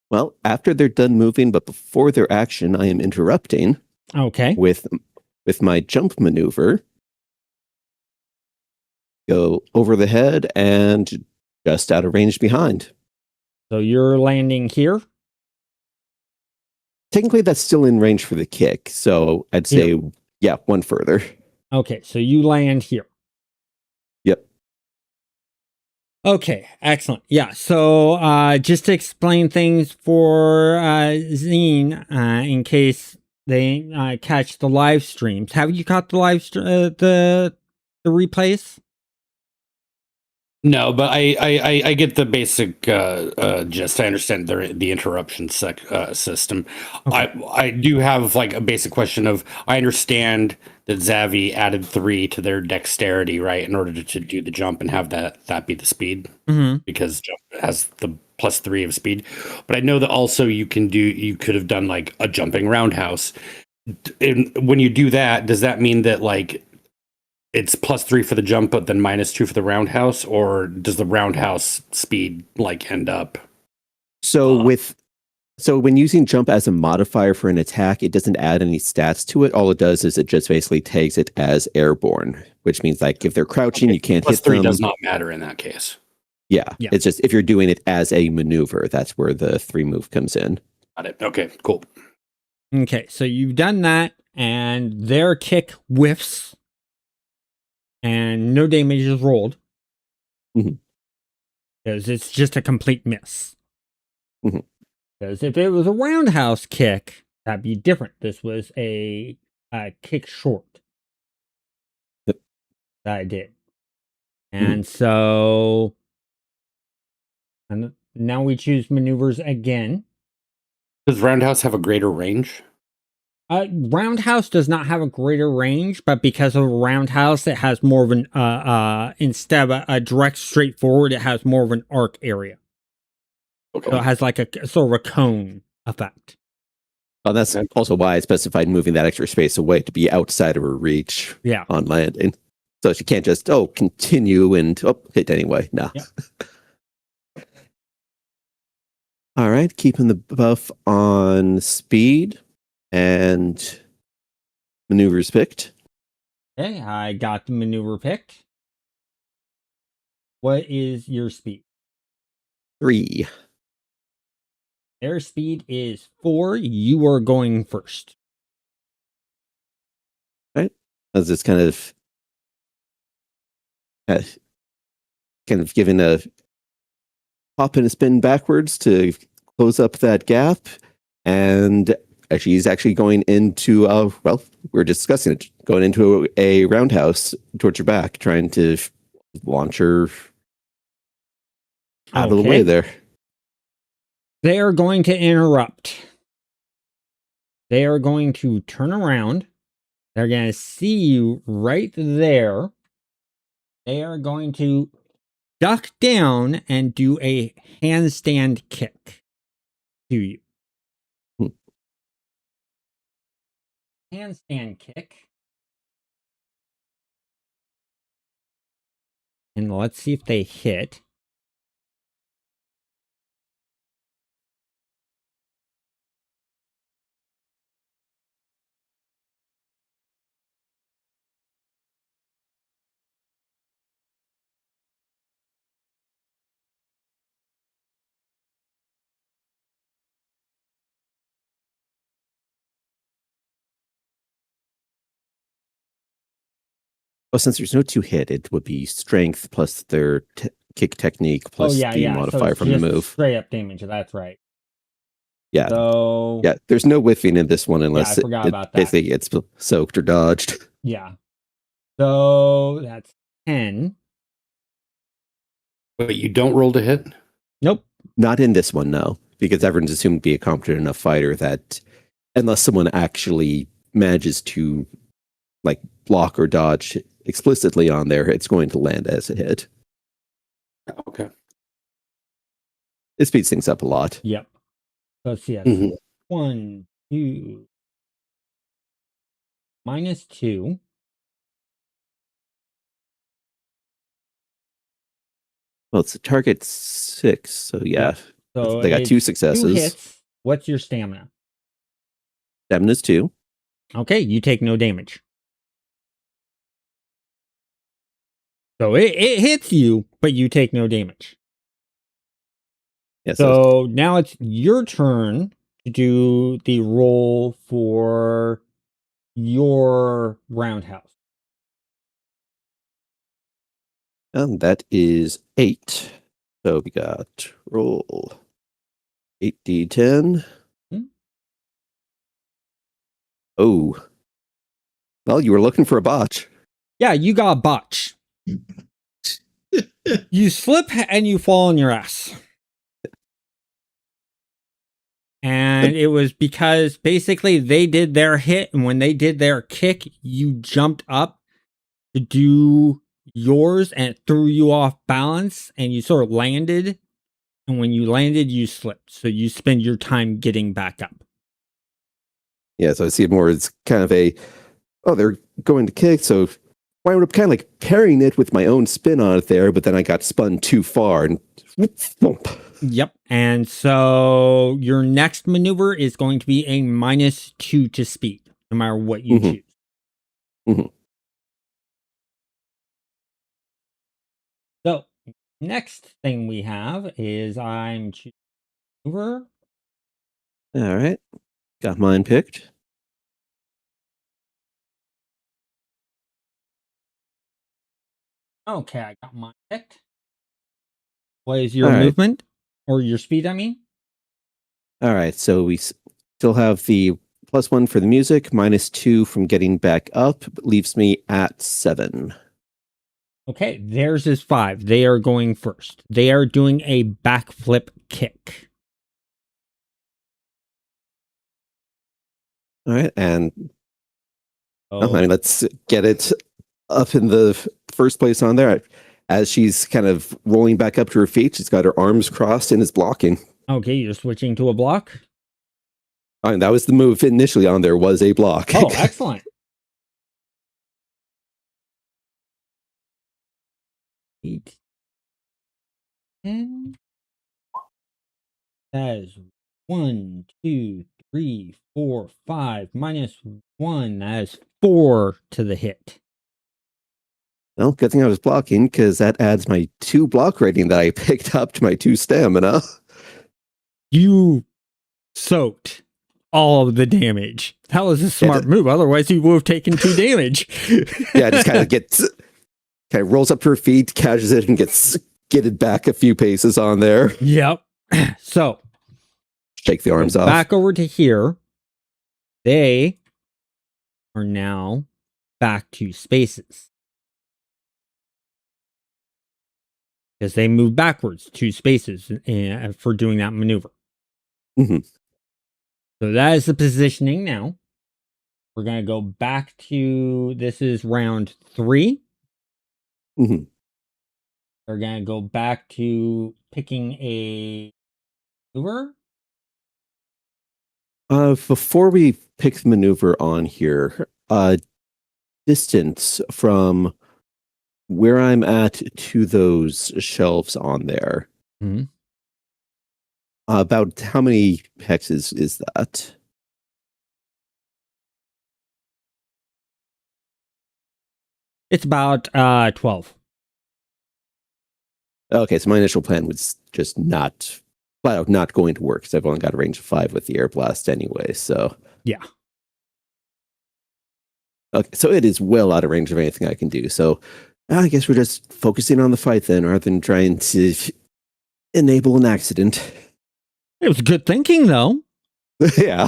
S4: Well, after they're done moving, but before their action, I am interrupting.
S1: Okay.
S4: With my jump maneuver. Go over the head and just out of range behind.
S1: So you're landing here?
S4: Technically, that's still in range for the kick. So I'd say, yeah, one further.
S1: Okay, so you land here.
S4: Yep.
S1: Okay, excellent. Yeah, so just to explain things for Zine, in case they catch the live streams. Have you caught the live the replays?
S2: No, but I get the basic gist. I understand the interruption system. Okay. I do have like a basic question of, I understand that Zavi added 3 to their dexterity, right, in order to do the jump and have that be the speed, because jump has the +3 of speed. But I know that also you could have done like a jumping roundhouse. And when you do that, does that mean that like it's +3 for the jump, but then -2 for the roundhouse, or does the roundhouse speed like end up?
S4: So when using jump as a modifier for an attack, it doesn't add any stats to it. All it does is it just basically tags it as airborne, which means like if they're crouching, you can't hit them.
S2: +3 does not matter in that case.
S4: Yeah, it's just if you're doing it as a maneuver, that's where the 3 move comes in.
S2: Got it. Okay, cool.
S1: Okay, so you've done that, and their kick whiffs. And no damage is rolled.
S4: Mhm.
S1: Because it's just a complete miss.
S4: Mhm.
S1: Because if it was a roundhouse kick, that'd be different. This was a kick short
S4: Yep.
S1: that I did.
S4: Mhm.
S1: And so and now we choose maneuvers again.
S2: Does Roundhouse have a greater range?
S1: Roundhouse does not have a greater range, but because of roundhouse, it has more of an instead of a direct straightforward, it has more of an arc area.
S2: Okay.
S1: So it has like a sort of a cone effect.
S4: Well, that's
S2: Okay.
S4: also why I specified moving that extra space away to be outside of her reach
S1: Yeah.
S4: on landing. So she can't just, continue and hit anyway. No.
S1: Yep.
S4: All right. Keeping the buff on speed and maneuvers picked.
S1: Okay, I got the maneuver picked. What is your speed?
S4: 3.
S1: Their speed is 4. You are going first.
S4: Right. As it's kind of giving a hop and a spin backwards to close up that gap. And she's actually going into, we're discussing it, going into a roundhouse towards her back, trying to launch her out of the way there.
S1: They are going to interrupt. They are going to turn around. They're going to see you right there. They are going to duck down and do a handstand kick to you. Handstand kick. And let's see if they hit.
S4: Well, since there's no 2-hit, it would be strength plus their kick technique plus the modifier
S1: so
S4: from the move.
S1: Straight up damage. That's right.
S4: Yeah.
S1: So
S4: yeah, there's no whiffing in this one unless
S1: I forgot about that.
S4: basically it's soaked or dodged.
S1: Yeah. So that's 10.
S2: Wait, you don't roll to hit?
S1: Nope.
S4: Not in this one, no, because everyone's assumed to be a competent enough fighter that unless someone actually manages to like block or dodge explicitly on there, it's going to land as a hit.
S2: Okay.
S4: It speeds things up a lot.
S1: Yep. Let's see.
S2: Mhm.
S1: 1, 2, -2.
S4: Well, it's a target 6, so yeah.
S1: So
S4: they got
S1: it's
S4: 2 successes.
S1: 2 hits. What's your stamina?
S4: Stamina's 2.
S1: Okay, you take no damage. So it hits you, but you take no damage.
S4: Yeah,
S1: So now it's your turn to do the roll for your roundhouse.
S4: and that is 8. So we got roll 8d10.
S1: Hmm?
S4: Oh. Well, you were looking for a botch.
S1: Yeah, you got a botch. You slip and you fall on your ass. And it was because basically they did their hit, and when they did their kick, you jumped up to do yours, and it threw you off balance, and you sort of landed. And when you landed, you slipped. So you spend your time getting back up.
S4: Yeah, so I see it more as kind of they're going to kick, so I wound up kind of like parrying it with my own spin on it there, but then I got spun too far and thump.
S1: Yep. And so your next maneuver is going to be a -2 to speed, no matter what you choose.
S4: Mhm.
S1: So next thing we have is I'm choosing maneuver.
S4: All right. Got mine picked.
S1: Okay, I got mine picked. What is your
S4: All right.
S1: movement? Or your speed, I mean?
S4: All right, so we still have the +1 for the music, -2 from getting back up, leaves me at 7.
S1: Okay, theirs is 5. They are going first. They are doing a backflip kick.
S4: All right, and
S1: Oh,
S4: I mean, let's get it up in the first place on there. As she's kind of rolling back up to her feet, she's got her arms crossed and is blocking.
S1: okay, you're switching to a block?
S4: And that was the move initially on there, was a block.
S1: Oh, excellent. 8, 10. That is 1, 2, 3, 4, 5. -1. That is 4 to the hit.
S4: Well, good thing I was blocking, because that adds my 2 block rating that I picked up to my 2 stamina.
S1: You soaked all of the damage. That was a smart move. Otherwise, you would have taken 2 damage.
S4: Yeah, just kind of rolls up to her feet, catches it, and gets skidded back a few paces on there.
S1: Yep. So,
S4: Shake the arms off.
S1: back over to here. They are now back to spaces. Because they move backwards 2 spaces for doing that maneuver.
S4: Mm-hmm.
S1: So that is the positioning now. We're going to go back to, this is round 3.
S4: Mm-hmm.
S1: We're going to go back to picking a maneuver.
S4: Before we pick the maneuver on here, distance from where I'm at to those shelves on there.
S1: Mm-hmm.
S4: About how many hexes is that?
S1: It's about 12.
S4: Okay, so my initial plan was just flat out not going to work, because I've only got a range of 5 with the air blast anyway, so.
S1: Yeah.
S4: Okay, so it is well out of range of anything I can do. So I guess we're just focusing on the fight then, rather than trying to enable an accident.
S1: It was good thinking, though.
S4: Yeah.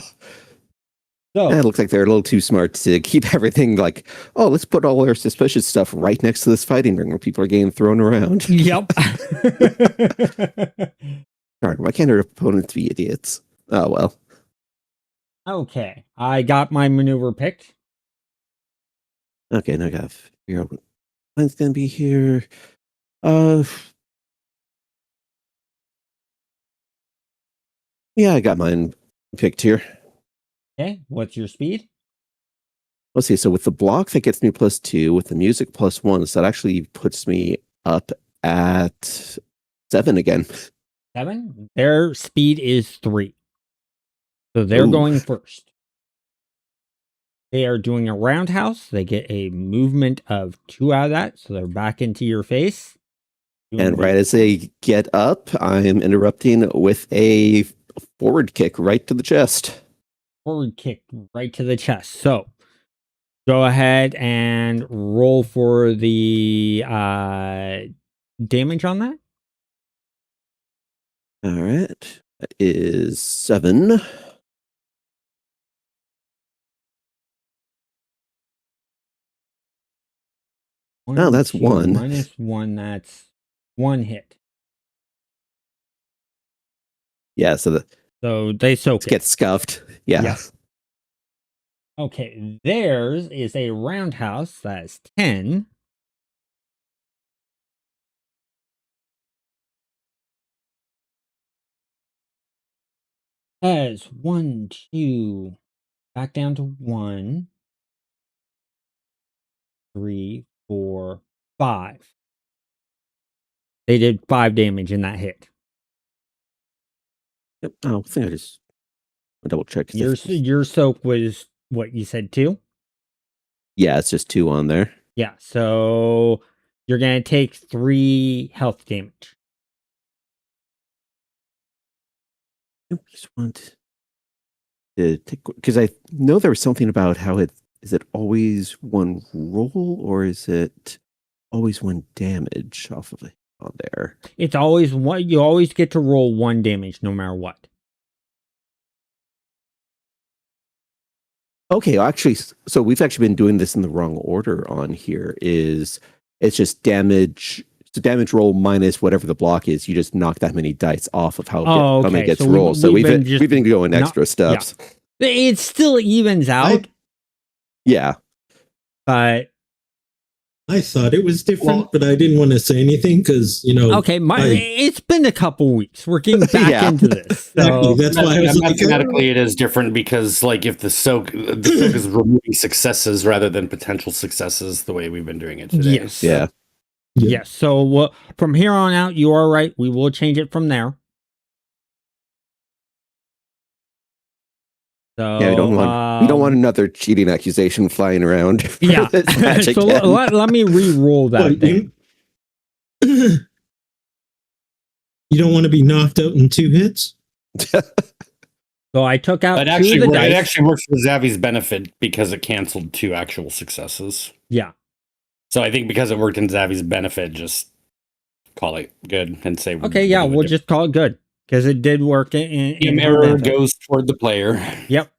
S1: So,
S4: It looks like they're a little too smart to keep everything like, oh, let's put all our suspicious stuff right next to this fighting ring where people are getting thrown around.
S1: yep.
S4: Darn, why can't our opponents be idiots? Oh, well.
S1: Okay. I got my maneuver picked.
S4: Okay, now I gotta figure out when's gonna be here. Yeah, I got mine picked here.
S1: Okay. What's your speed?
S4: Let's see. So with the block, that gets me +2. With the music, +1. So that actually puts me up at 7 again.
S1: 7. Their speed is 3. So they're
S4: Ooh.
S1: going first. They are doing a roundhouse. They get a movement of 2 out of that. So they're back into your face.
S4: And right as they get up, I'm interrupting with a forward kick right to the chest.
S1: Forward kick right to the chest. So go ahead and roll for the damage on that.
S4: All right. That is 7. Oh, that's 1.
S1: -1. That's 1 hit.
S4: Yeah, so
S1: They soak it.
S4: get scuffed. Yeah.
S1: Yes. Okay, theirs is a roundhouse. That is 10. That is 1, 2. Back down to 1, 3, 4, 5. They did 5 damage in that hit.
S4: Yep. Oh, I think I just double check.
S1: Your soak was what you said 2?
S4: Yeah, it's just 2 on there.
S1: Yeah, so you're going to take 3 health damage.
S4: I just want to take, because I know there was something about how is it always 1 roll, or is it always 1 damage off of it? on there.
S1: It's always one. You always get to roll 1 damage no matter what.
S4: Okay, actually, so we've actually been doing this in the wrong order on here. It's just damage. It's a damage roll minus whatever the block is. You just knock that many dice off of how many gets
S1: So
S4: rolled. So we've been going
S1: not-
S4: extra steps.
S1: Yeah. It still evens out,
S4: Yeah.
S1: but
S3: I thought it was different, but I didn't want to say anything because,
S1: okay. It's been a couple weeks. We're getting back into this. So
S3: exactly. That's why I was like,
S2: mathematically it is different because like if the soak is removing successes rather than potential successes the way we've been doing it today.
S1: yes,
S4: Yeah.
S1: yes. So from here on out, you are right. We will change it from there. So
S4: Yeah, we don't want another cheating accusation flying around. For
S1: yeah.
S4: this match
S1: So
S4: again.
S1: let me re-roll that thing.
S3: You don't want to be knocked out in 2 hits?
S1: So I took out
S2: It
S1: 2
S2: actually,
S1: of the dice.
S2: it actually works for Zavi's benefit because it canceled 2 actual successes.
S1: Yeah.
S2: So I think because it worked in Zavi's benefit, just call it good and say
S1: Okay, yeah, we'll just call it good because it did work in her
S2: error
S1: benefit.
S2: goes toward the player.
S1: Yep.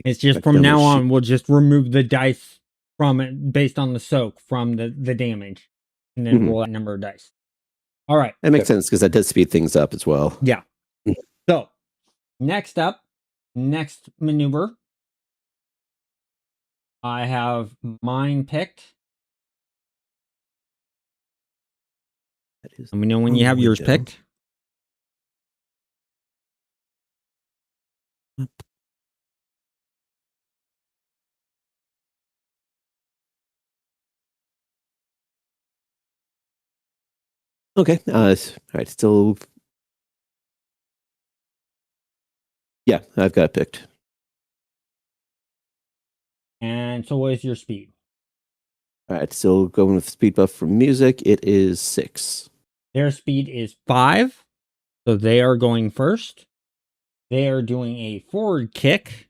S1: It's just from
S4: down
S1: now
S4: the
S1: on, we'll just remove the dice from it based on the soak from the damage and then roll that number of dice. All right.
S4: That makes sense because that does speed things up as well.
S1: Yeah. So next maneuver, I have mine picked. Let me know when you have yours picked.
S4: Okay. All right. Still. Yeah, I've got it picked.
S1: And so what is your speed?
S4: All right. Still going with speed buff for music. It is 6.
S1: Their speed is 5. So they are going first. They are doing a forward kick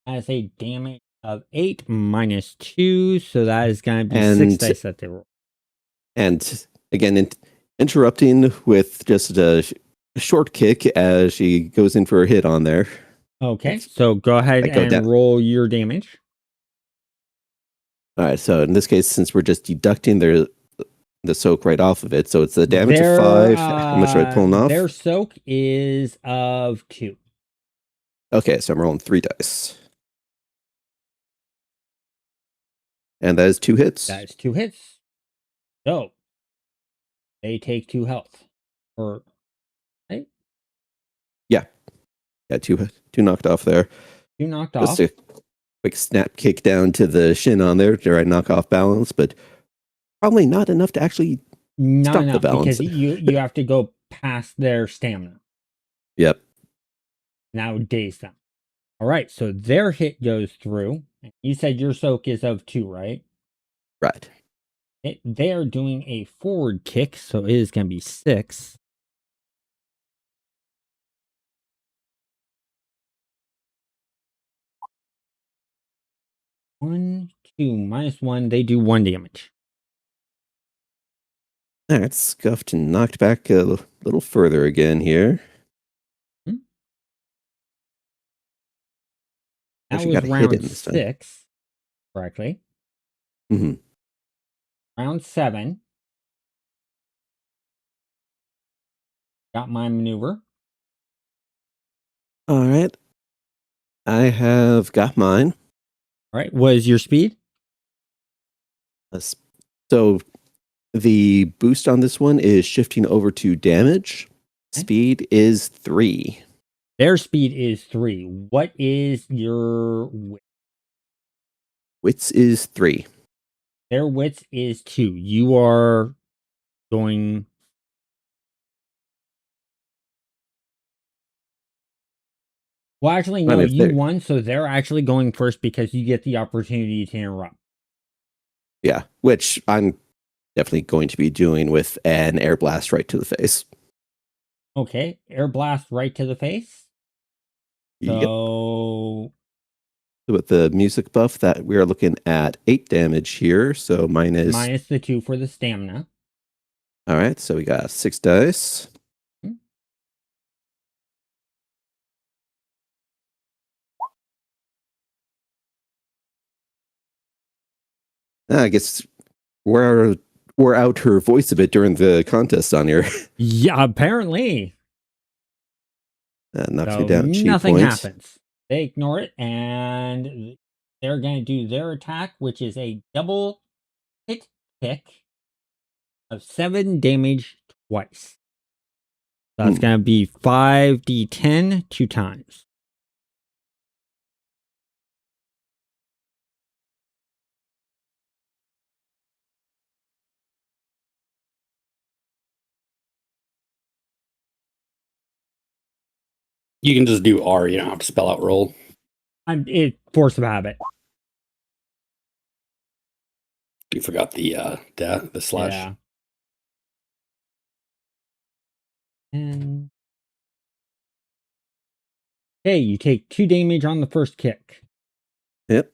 S1: as a damage of 8 minus 2. So that is going to be 6 dice that they roll.
S4: And again, interrupting with just a short kick as she goes in for a hit on there.
S1: Okay, so go ahead and roll your damage.
S4: All right, so in this case, since we're just deducting the soak right off of it, so it's a damage of 5. How much are I pulling off?
S1: Their soak is of 2.
S4: Okay, so I'm rolling 3 dice. And that is 2 hits.
S1: That is 2 hits. So they take 2 health. Or right?
S4: Yeah. Yeah, 2 knocked off there.
S1: 2 knocked off.
S4: Just a quick snap kick down to the shin on there to knock off balance, but probably not enough to actually stop the balance.
S1: Because you have to go past their stamina.
S4: Yep.
S1: Now daze them. All right, so their hit goes through. You said your soak is of 2, right?
S4: Right.
S1: They are doing a forward kick, so it is going to be 6. One, 2, minus 1. They do 1 damage.
S4: All right, scuffed and knocked back a little further again here.
S1: That was round 6, correctly.
S4: Mm-hmm.
S1: Round 7. Got my maneuver.
S4: All right. I have got mine.
S1: All right. What is your speed?
S4: So the boost on this one is shifting over to damage. Okay. Speed is 3.
S1: Their speed is 3. What is your wit?
S4: Wits is 3.
S1: Their wits is 2. You are going... Well, actually, no, you won, so they're actually going first because you get the opportunity to interrupt.
S4: Yeah, which I'm definitely going to be doing with an air blast right to the face.
S1: Okay, air blast right to the face. So
S4: with the music buff, that we are looking at 8 damage here. So
S1: minus the 2 for the stamina.
S4: All right, so we got 6 dice. I guess we're out her voice a bit during the contest on here.
S1: Yeah, apparently.
S4: Knocks
S1: So
S4: me down.
S1: nothing
S4: points.
S1: happens. They ignore it, and they're going to do their attack, which is a double hit kick of 7 damage twice. So that's going to be 5d10 2 times.
S2: You can just do R. You don't have to spell out roll.
S1: It's force of habit.
S2: You forgot the slash.
S1: Yeah. And okay, you take 2 damage on the first kick.
S4: Yep.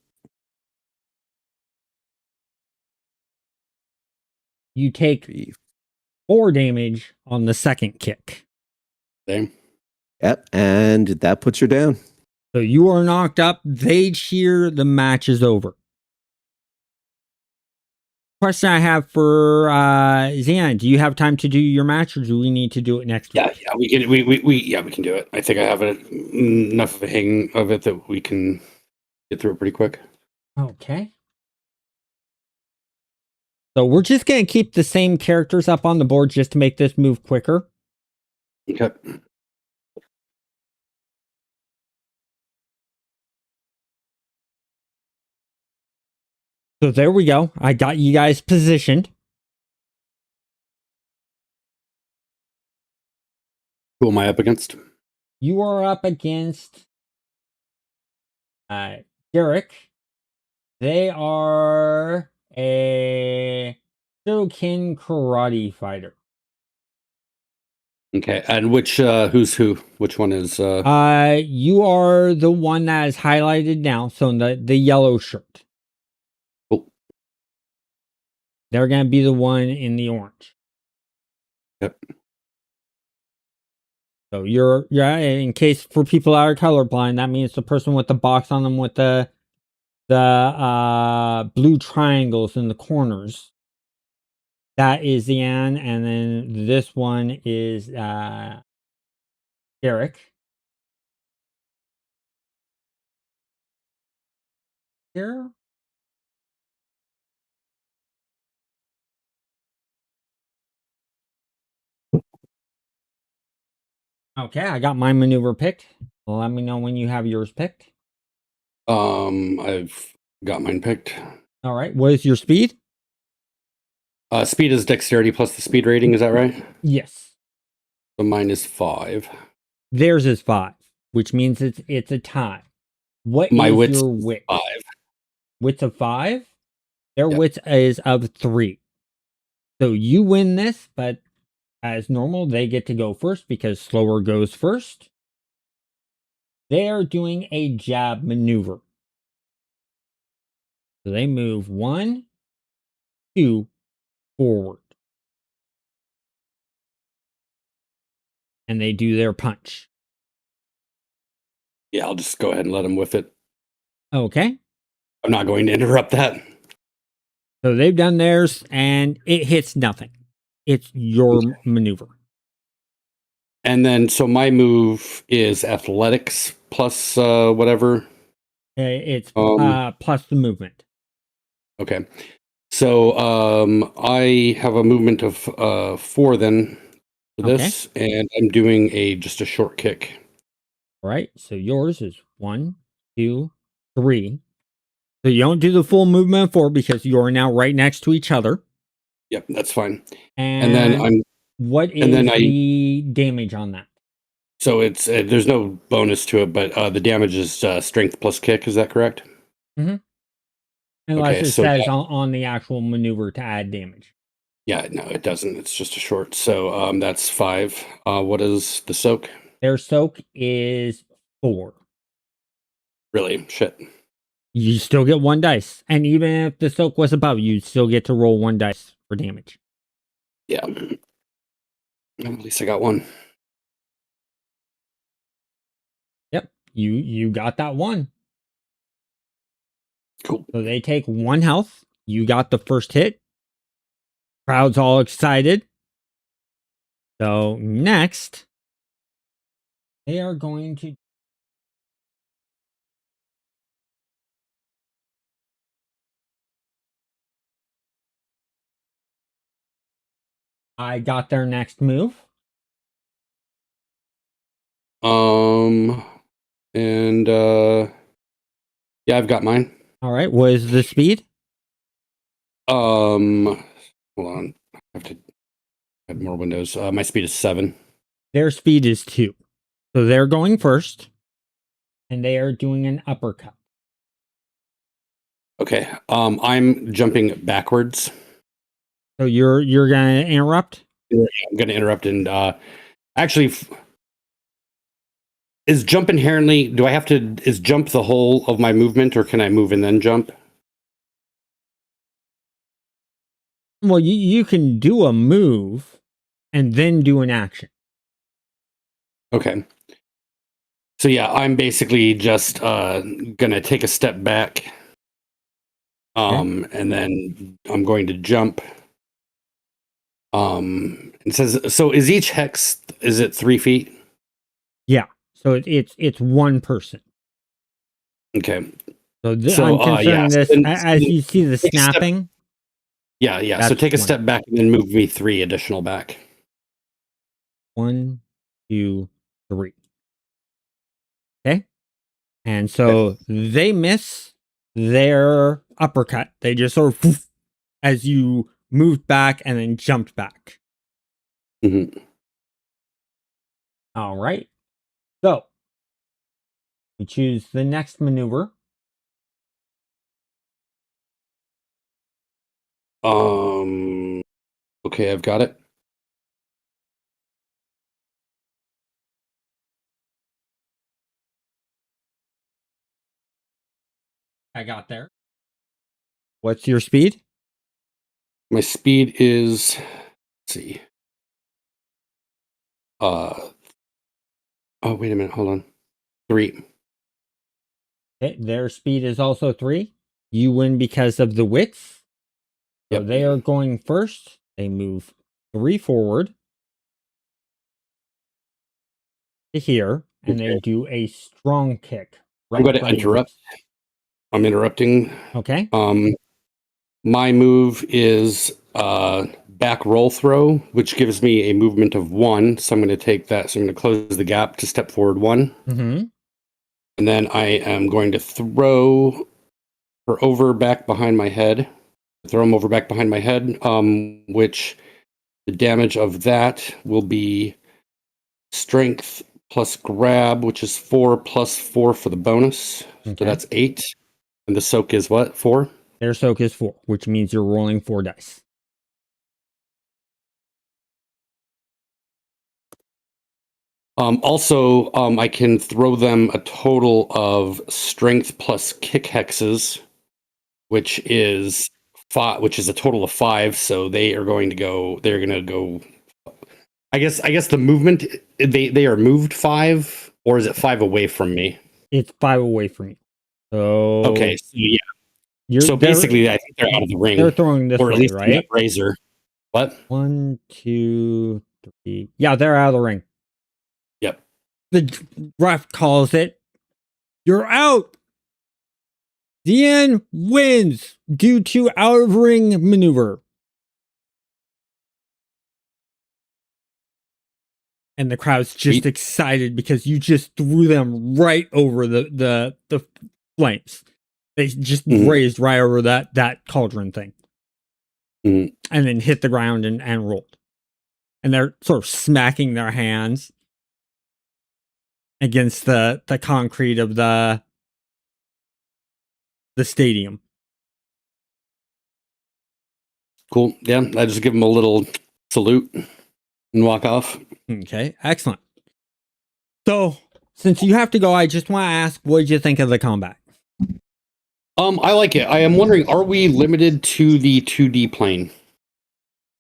S1: You take 4 damage on the second kick.
S2: Same.
S4: Yep, and that puts her down.
S1: So you are knocked up. They cheer. The match is over. Question I have for Zan: do you have time to do your match, or do we need to do it next week?
S2: Yeah, we can. We can do it. I think I have enough of a hang of it that we can get through it pretty quick.
S1: Okay. So we're just gonna keep the same characters up on the board just to make this move quicker.
S2: Okay.
S1: So there we go. I got you guys positioned.
S2: Who am I up against?
S1: You are up against Derek. They are a Shokin karate fighter.
S2: Okay, and which who's who? Which one is?
S1: You are the one that is highlighted now, so the yellow shirt.
S2: Cool.
S1: They're gonna be the one in the orange.
S2: Yep.
S1: So you're in case for people that are colorblind, that means the person with the box on them with the blue triangles in the corners. That is the Anne, and then this one is Derek. Here. Okay, I got my maneuver picked. Let me know when you have yours picked.
S2: I've got mine picked.
S1: All right. What is your speed?
S2: Speed is dexterity plus the speed rating. Is that right?
S1: Yes.
S2: So mine is 5.
S1: Theirs is 5, which means it's a tie. What
S2: My
S1: is
S2: wits
S1: your wit?
S2: 5.
S1: Wits of 5? Their
S2: Yep.
S1: wits is of 3. So you win this, but as normal, they get to go first because slower goes first. They are doing a jab maneuver. So they move 1, 2 forward. And they do their punch.
S2: Yeah, I'll just go ahead and let him whiff it.
S1: Okay.
S2: I'm not going to interrupt that.
S1: So they've done theirs and it hits nothing. It's your maneuver.
S2: And then, so my move is athletics plus whatever.
S1: It's plus the movement.
S2: Okay. So I have a movement of 4 then for this, and I'm doing just a short kick.
S1: All right. So yours is 1, 2, 3. So you don't do the full movement of 4 because you are now right next to each other.
S2: Yep, that's fine.
S1: And
S2: then
S1: what is the damage on that?
S2: So it's there's no bonus to it, but the damage is strength plus kick. Is that correct?
S1: Mm-hmm. Unless it says on the actual maneuver to add damage.
S2: Yeah, no, it doesn't. It's just a short. So that's 5. What is the soak?
S1: Their soak is 4.
S2: Really? Shit.
S1: You still get 1 dice. And even if the soak was above, you still get to roll 1 dice for damage.
S2: Yeah. At least I got one.
S1: Yep. You got that 1.
S2: Cool.
S1: So they take 1 health. You got the first hit. Crowd's all excited. So next, they are going to. I got their next move.
S2: And yeah, I've got mine.
S1: All right. What is the speed?
S2: Hold on. I have to add more windows. My speed is 7.
S1: Their speed is 2. So they're going first. And they are doing an uppercut.
S2: Okay. I'm jumping backwards.
S1: So you're gonna interrupt?
S2: I'm gonna interrupt and actually is jump inherently is jump the whole of my movement, or can I move and then jump?
S1: Well, you can do a move and then do an action.
S2: Okay. So yeah, I'm basically just gonna take a step back. And then I'm going to jump. It says, so is each hex, is it 3 feet?
S1: Yeah. So it's 1 person.
S2: Okay.
S1: So,
S2: So,
S1: I'm considering
S2: yeah,
S1: this as you see the
S2: take a step-
S1: snapping.
S2: Yeah. So
S1: That's
S2: take a
S1: 20.
S2: step back and then move me 3 additional back.
S1: 1, 2, 3. Okay. And so they miss their uppercut. They just sort of poof, as you moved back and then jumped back.
S2: Mhm.
S1: All right. So we choose the next maneuver.
S2: Okay, I've got it.
S1: I got there. What's your speed?
S2: My speed is, let's see. Oh, wait a minute. Hold on. 3.
S1: Okay, their speed is also 3. You win because of the width. So
S2: Yep.
S1: they are going first. They move 3 forward to here, and they do a strong kick.
S2: I'm going
S1: in
S2: to
S1: front of your
S2: interrupt.
S1: face.
S2: I'm interrupting.
S1: Okay.
S2: My move is back roll throw, which gives me a movement of 1. So I'm going to take that. So I'm going to close the gap to step forward 1.
S1: Mm-hmm.
S2: And then I am going to throw her over back behind my head. Throw him over back behind my head, which the damage of that will be strength plus grab, which is 4 plus 4 for the bonus.
S1: Okay.
S2: So that's 8. And the soak is what? 4?
S1: Their soak is 4, which means you're rolling 4 dice.
S2: Also, I can throw them a total of strength plus kick hexes, which is 5, which is a total of 5. So they are going to go. They're going to go. I guess the movement they are moved 5, or is it 5 away from me?
S1: It's 5 away from you. So
S2: Okay, so yeah. So
S1: they're
S2: basically, I think they're out of the ring.
S1: they're throwing this
S2: or at
S1: way,
S2: least
S1: right?
S2: razor. What?
S1: 1, 2, 3. Yeah, they're out of the ring.
S2: Yep.
S1: The ref calls it. You're out. Deanne wins due to out of ring maneuver. And the crowd's just excited because you just threw them right over the flames. They just raised right over that cauldron thing.
S2: Mhm.
S1: And then hit the ground and rolled. And they're sort of smacking their hands against the concrete of the stadium.
S2: Cool. Yeah, I just give them a little salute and walk off.
S1: Okay, excellent. So, since you have to go, I just want to ask, what did you think of the combat?
S2: I like it. I am wondering, are we limited to the 2D plane?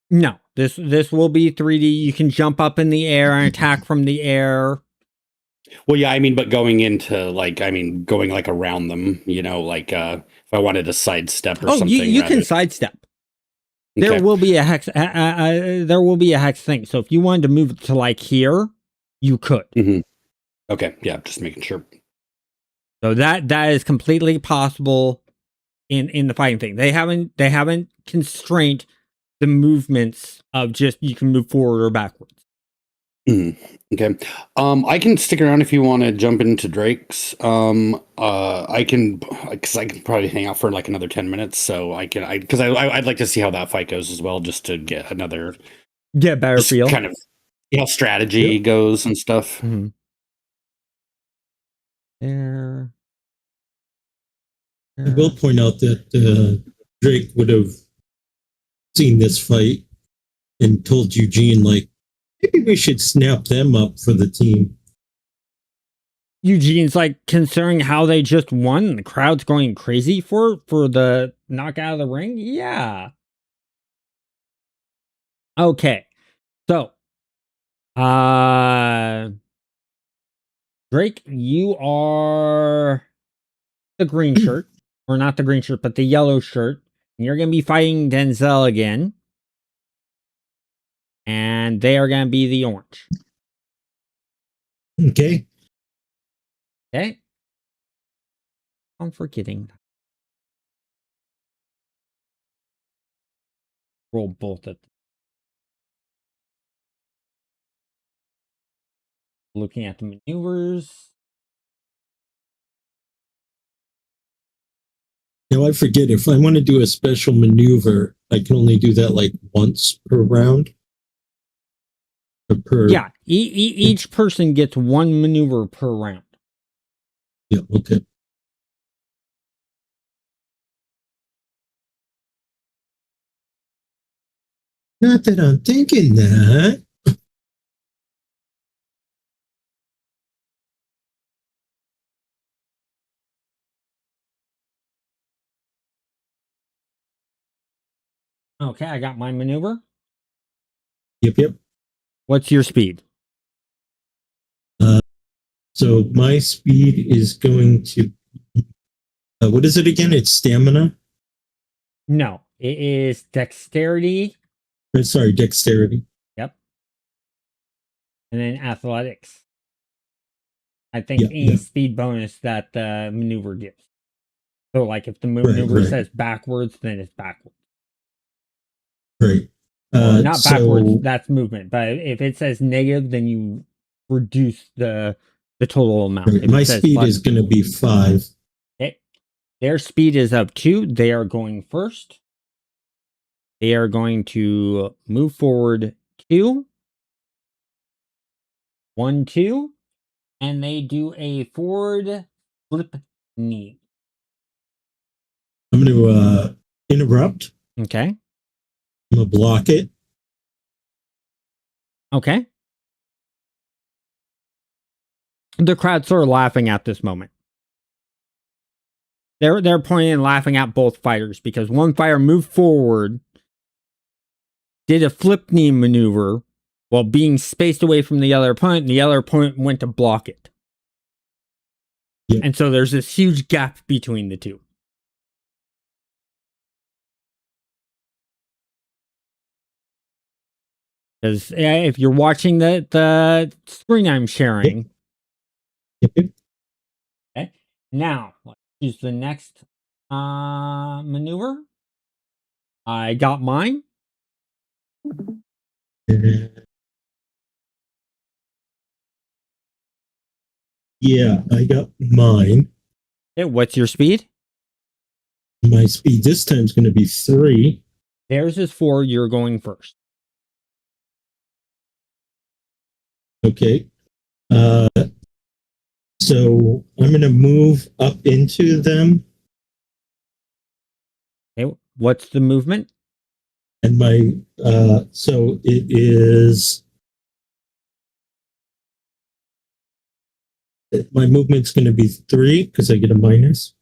S1: No, this will be 3D. You can jump up in the air and attack from the air.
S2: Well, yeah, I mean, but going into going like around them, like if I wanted to sidestep or something.
S1: You can sidestep. There
S2: Okay.
S1: will be a hex. There will be a hex thing. So if you wanted to move to like here, you could.
S2: Mm-hmm. Okay, yeah, just making sure.
S1: So that is completely possible in the fighting thing. They haven't constrained the movements of just you can move forward or backwards.
S2: Okay. I can stick around if you want to jump into Drake's. I can, because I can probably hang out for like another 10 minutes. So I'd like to see how that fight goes as well, just to get another,
S1: Get better feel.
S2: kind of how strategy goes and stuff.
S1: Mm-hmm. There.
S3: I will point out that Drake would have seen this fight and told Eugene, like, maybe we should snap them up for the team.
S1: Eugene's like, considering how they just won and the crowd's going crazy for the knockout of the ring. Yeah. Okay. So, Drake, you are the green shirt, or not the green shirt, but the yellow shirt. And you're going to be fighting Denzel again. And they are going to be the orange.
S3: Okay.
S1: Okay. I'm forgetting. Roll both at looking at the maneuvers.
S3: Now I forget, if I want to do a special maneuver, I can only do that like once per round.
S1: Yeah, each person gets one maneuver per round.
S3: Yeah, okay. Not that I'm thinking that.
S1: Okay, I got my maneuver.
S3: Yep.
S1: What's your speed?
S3: So my speed is going to, what is it again? It's stamina?
S1: No, it is dexterity.
S3: Sorry, dexterity.
S1: Yep. And then athletics. I think any speed bonus that the maneuver gives. So, like, if the maneuver says backwards, then it's backwards.
S3: Right.
S1: Not backwards, that's movement. But if it says negative, then you reduce the total amount.
S3: Right. My speed is going to be 5.
S1: Okay. Their speed is up 2. They are going first. They are going to move forward 2. 1, 2. And they do a forward flip knee.
S3: I'm going to interrupt.
S1: Okay.
S3: I'm going to block it.
S1: Okay. The crowd's sort of laughing at this moment. They're pointing and laughing at both fighters because one fighter moved forward, did a flip knee maneuver while being spaced away from the other opponent, and the other opponent went to block it.
S3: Yep.
S1: And so there's this huge gap between the two. Because if you're watching the screen I'm sharing,
S3: Yep.
S1: okay. Now let's use the next maneuver. I got mine.
S3: Yeah, I got mine.
S1: Okay, what's your speed?
S3: My speed this time is going to be 3.
S1: Theirs is 4. You're going first.
S3: Okay. So I'm going to move up into them.
S1: Okay, what's the movement?
S3: And my, so it is, my movement's going to be 3 because I get a minus.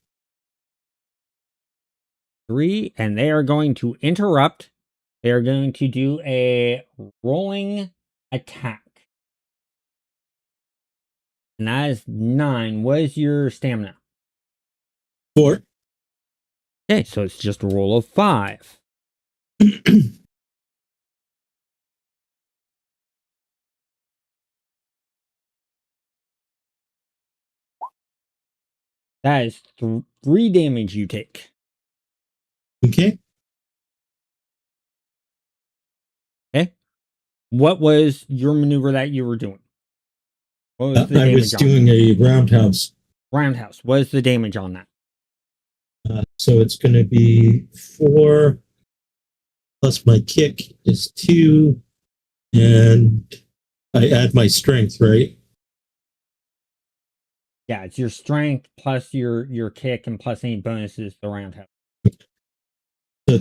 S1: 3, and they are going to interrupt. They are going to do a rolling attack. And that is 9. What is your stamina?
S3: 4.
S1: Okay, so it's just a roll of 5. That is 3 damage you take.
S3: Okay.
S1: Okay. What was your maneuver that you were doing? What was the
S3: I
S1: damage
S3: was
S1: on
S3: doing a roundhouse.
S1: roundhouse? What is the damage on that?
S3: So it's going to be 4 plus my kick is 2, and I add my strength, right?
S1: Yeah, it's your strength plus your kick and plus any bonuses the roundhouse.
S3: So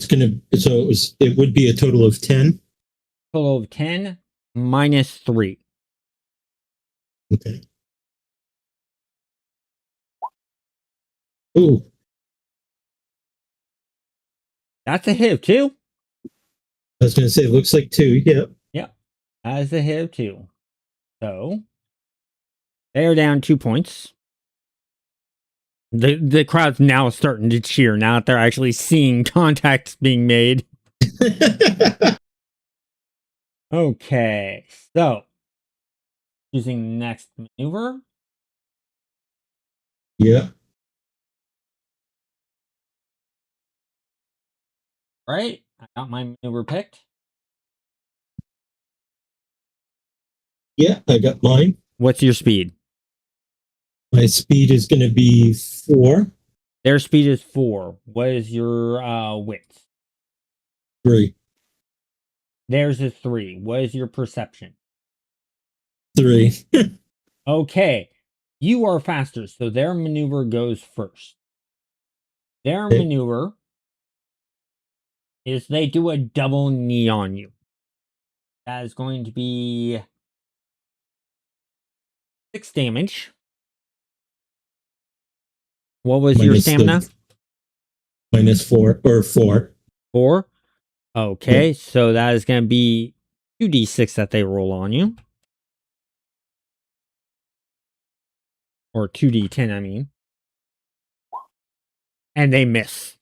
S3: it would be a total of 10.
S1: Total of 10 minus 3.
S3: Okay. Ooh,
S1: That's a hit of 2.
S3: I was going to say, looks like 2. Yeah.
S1: Yeah, that is a hit of 2. So they are down 2 points. The crowd's now starting to cheer now that they're actually seeing contacts being made. Okay, so using next maneuver.
S3: Yeah.
S1: Right, I got my maneuver picked.
S3: Yeah, I got mine.
S1: What's your speed?
S3: My speed is going to be 4.
S1: Their speed is 4. What is your width?
S3: 3.
S1: Theirs is 3. What is your perception?
S3: 3.
S1: Okay, you are faster, so their maneuver goes first. Their
S3: Okay.
S1: maneuver is they do a double knee on you. That is going to be 6 damage. What was your
S3: Minus
S1: stamina?
S3: minus 4 or 4.
S1: 4. Okay,
S3: Yeah.
S1: so that is going to be 2d6 that they roll on you. Or 2d10, I mean. And they miss.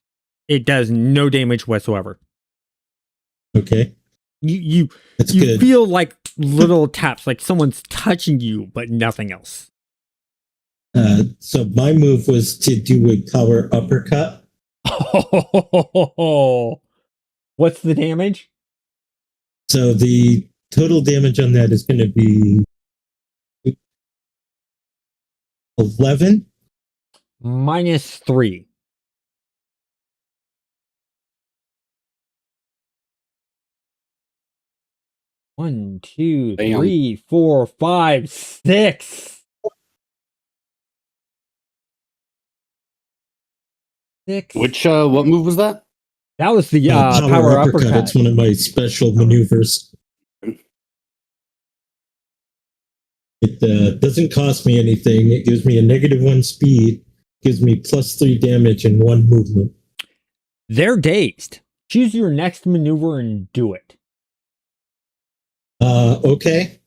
S1: It does no damage whatsoever.
S3: Okay.
S1: You
S3: That's
S1: you
S3: good.
S1: feel like little taps, like someone's touching you, but nothing else.
S3: So my move was to do a power uppercut.
S1: What's the damage?
S3: So the total damage on that is going to be 11.
S1: Minus 3. One, two,
S2: Damn.
S1: 3, 4, 5, 6. 6.
S2: Which what move was that?
S1: That was the
S3: Power uppercut.
S1: uppercut.
S3: It's one of my special maneuvers. It doesn't cost me anything. It gives me a -1 speed, gives me +3 damage and 1 movement.
S1: They're dazed. Choose your next maneuver and do it.
S3: Okay.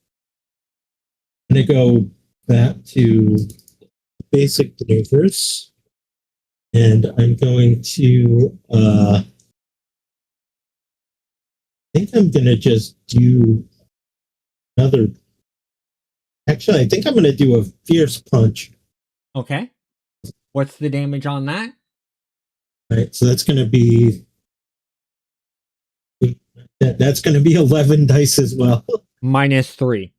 S3: I'm going to go back to basic maneuvers. And I'm going to, I think I'm going to just do another. Actually, I think I'm going to do a fierce punch.
S1: Okay. What's the damage on that?
S3: All right. So that's going to be, that's going to be 11 dice as well.
S1: Minus 3.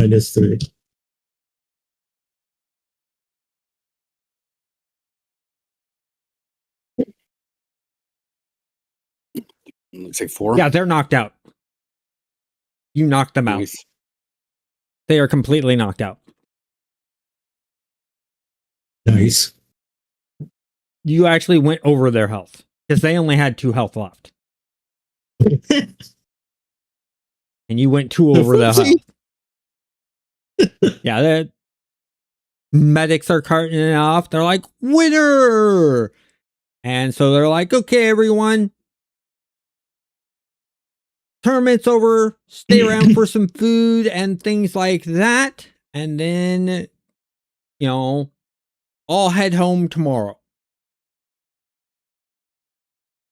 S3: -3.
S2: Looks like 4.
S1: Yeah, they're knocked out. You knocked them out.
S2: Nice.
S1: They are completely knocked out.
S3: Nice.
S1: You actually went over their health because they only had 2 health left. And you went 2 over their health. Yeah, the medics are carting it off. They're like, winner! And so they're like, okay, everyone, tournament's over, stay around for some food and things like that. And then, I'll head home tomorrow.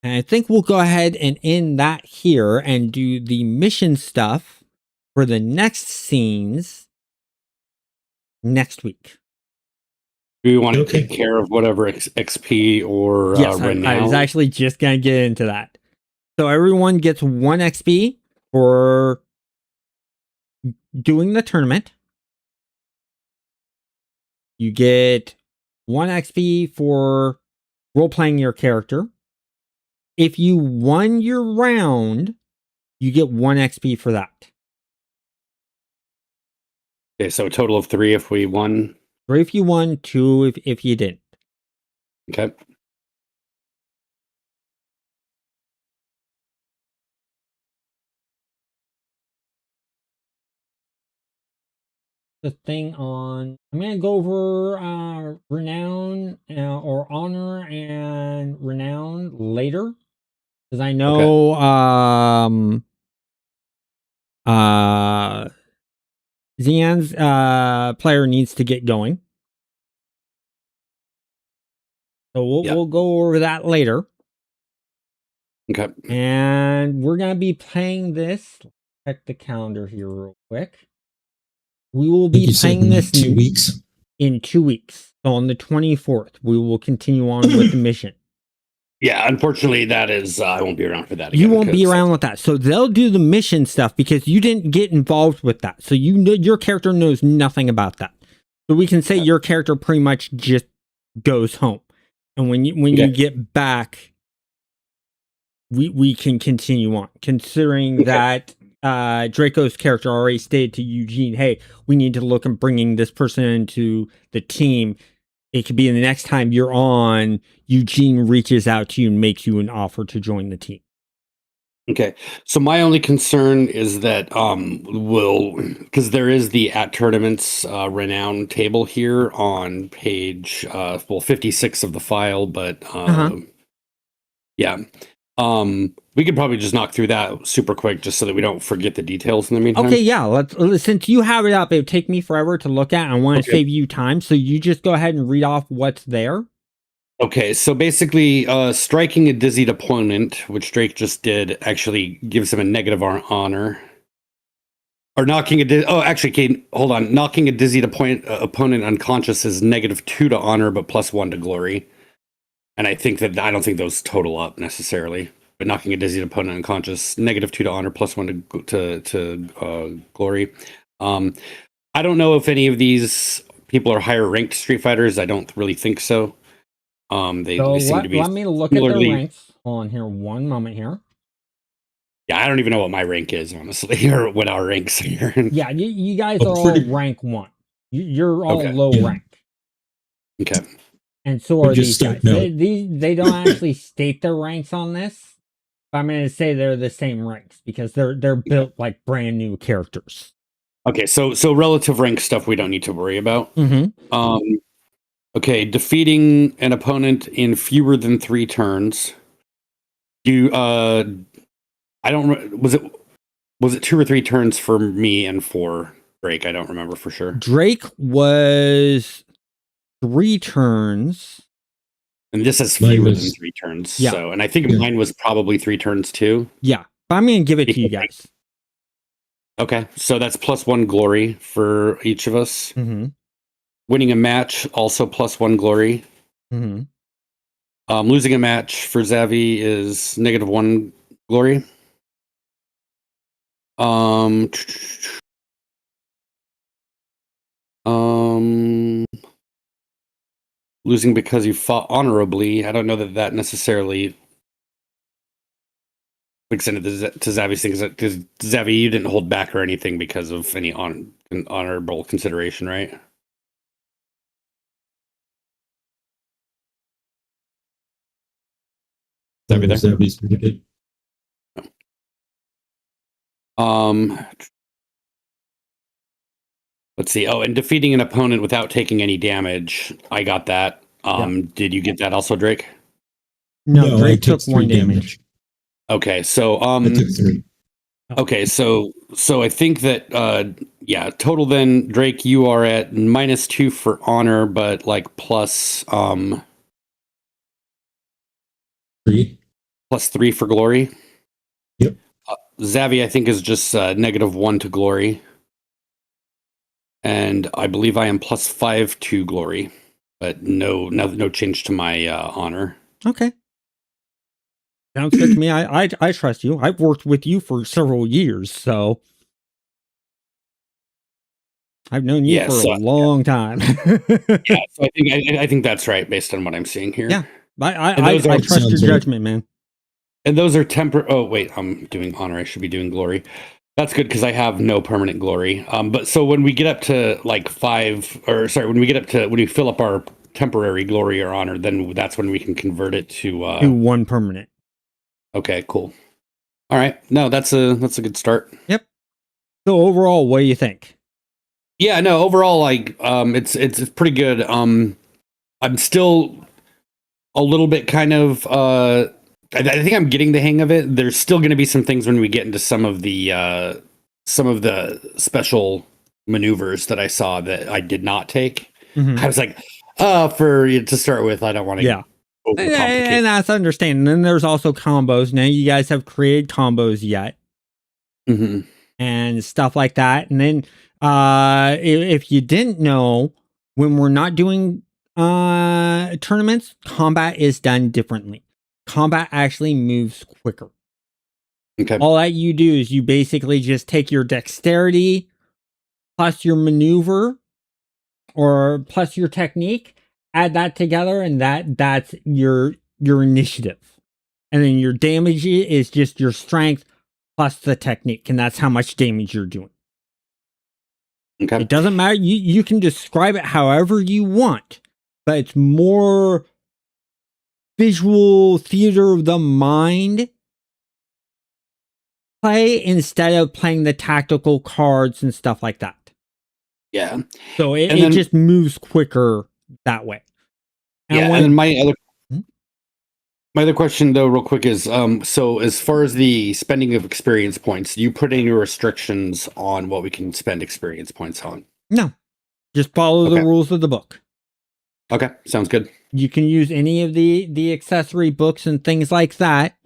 S1: And I think we'll go ahead and end that here and do the mission stuff for the next scenes next week.
S2: Do we want to take care of whatever XP or
S1: yes,
S2: renown?
S1: I was actually just going to get into that. So everyone gets 1 XP for doing the tournament. You get 1 XP for role-playing your character. If you won your round, you get 1 XP for that.
S2: Okay, so a total of 3 if we won.
S1: 3 if you won, 2 if you didn't.
S2: Okay.
S1: The thing on, I'm going to go over renown or honor and renown later, because I know Zian's player needs to get going. So we'll go over that later.
S2: Okay.
S1: And we're going to be playing this. Check the calendar here real quick. We will be playing this
S3: 2 weeks.
S1: In 2 weeks. So on the 24th, we will continue on with the mission.
S2: Yeah, unfortunately, that is, I won't be around for that again.
S1: You won't be around with that. So they'll do the mission stuff because you didn't get involved with that. So your character knows nothing about that. So we can say your character pretty much just goes home. And when you get back, we can continue on. Considering that Draco's character already stated to Eugene, hey, we need to look at bringing this person into the team. It could be the next time you're on, Eugene reaches out to you and makes you an offer to join the team.
S2: Okay. So my only concern is that because there is the at tournaments renown table here on page 56 of the file, but yeah. We could probably just knock through that super quick just so that we don't forget the details in the meantime.
S1: Okay, yeah. Since you have it up, it would take me forever to look at. I want to save you time, so you just go ahead and read off what's there.
S2: Okay, so basically, striking a dizzied opponent, which Drake just did, actually gives him a negative honor. Or knocking hold on. Knocking a dizzied opponent unconscious is -2 to honor, but +1 to glory. And I don't think those total up necessarily. But knocking a dizzied opponent unconscious, -2 to honor, +1 to glory. I don't know if any of these people are higher ranked Street Fighters. I don't really think so. They seem to be.
S1: Let me look at their ranks. Hold on here, 1 moment here.
S2: Yeah, I don't even know what my rank is, honestly, or what our ranks are.
S1: Yeah, you guys are all rank 1. You're all low rank.
S2: Okay.
S1: And so are these guys. They don't actually state their ranks on this. But I'm going to say they're the same ranks because they're built like brand new characters.
S2: Okay, so relative rank stuff we don't need to worry about. Okay, defeating an opponent in fewer than 3 turns. I don't. Was it 2 or 3 turns for me and for Drake? I don't remember for sure.
S1: Drake was 3 turns.
S2: And this is fewer than 3 turns. Yeah. So, and I think mine was probably 3 turns too.
S1: Yeah, but I'm going to give it to you guys.
S2: Okay, so that's +1 glory for each of us. Winning a match, also +1 glory. Losing a match for Zavi is -1 glory. Losing because you fought honorably. I don't know that necessarily extended to Zavi's things, because Zavi, you didn't hold back or anything because of any honorable consideration, right? Zavi there?
S3: Zavi's pretty good.
S2: Let's see. Oh, and defeating an opponent without taking any damage. I got that. Did you get that also, Drake?
S1: No,
S3: I
S1: Drake
S3: took
S1: took 1 damage.
S2: Okay, so
S3: I took 3.
S2: okay, so I think that total then Drake, you are at -2 for honor, but like plus
S3: 3.
S2: +3 for glory.
S3: Yep.
S2: Zavi, I think, is just -1 to glory, and I believe I am +5 to glory, but no change to my honor.
S1: Okay. Sounds good to me. I trust you. I've worked with you for several years, so I've known you for a long time.
S2: Yeah, so I think that's right based on what I'm seeing here.
S1: Yeah, I trust your judgment, man.
S2: And those are Oh wait, I'm doing honor. I should be doing glory. That's good because I have no permanent glory. But so when we get up to like 5, or sorry, when we fill up our temporary glory or honor, then that's when we can convert it to
S1: 1 permanent.
S2: Okay, cool. All right, no, that's a good start.
S1: Yep. So overall, what do you think?
S2: Yeah, no, overall, like, it's pretty good. I'm still a little bit kind of I think I'm getting the hang of it. There's still going to be some things when we get into some of the special maneuvers that I saw that I did not take. I was like, to start with, I don't want to overcomplicate.
S1: And that's understandable. And then there's also combos. Now you guys have created combos yet. And stuff like that. And then if you didn't know, when we're not doing tournaments, combat is done differently. Combat actually moves quicker.
S2: Okay.
S1: All that you do is you basically just take your dexterity plus your maneuver or plus your technique, add that together, and that's your initiative. And then your damage is just your strength plus the technique, and that's how much damage you're doing.
S2: Okay.
S1: It doesn't matter. You can describe it however you want, but it's more visual theater of the mind play instead of playing the tactical cards and stuff like that.
S2: Yeah.
S1: So it just moves quicker that way.
S2: And and my other question, though, real quick, is so as far as the spending of experience points, do you put any restrictions on what we can spend experience points on?
S1: No. Just follow the rules of the book.
S2: Okay, sounds good.
S1: You can use any of the accessory books and things like that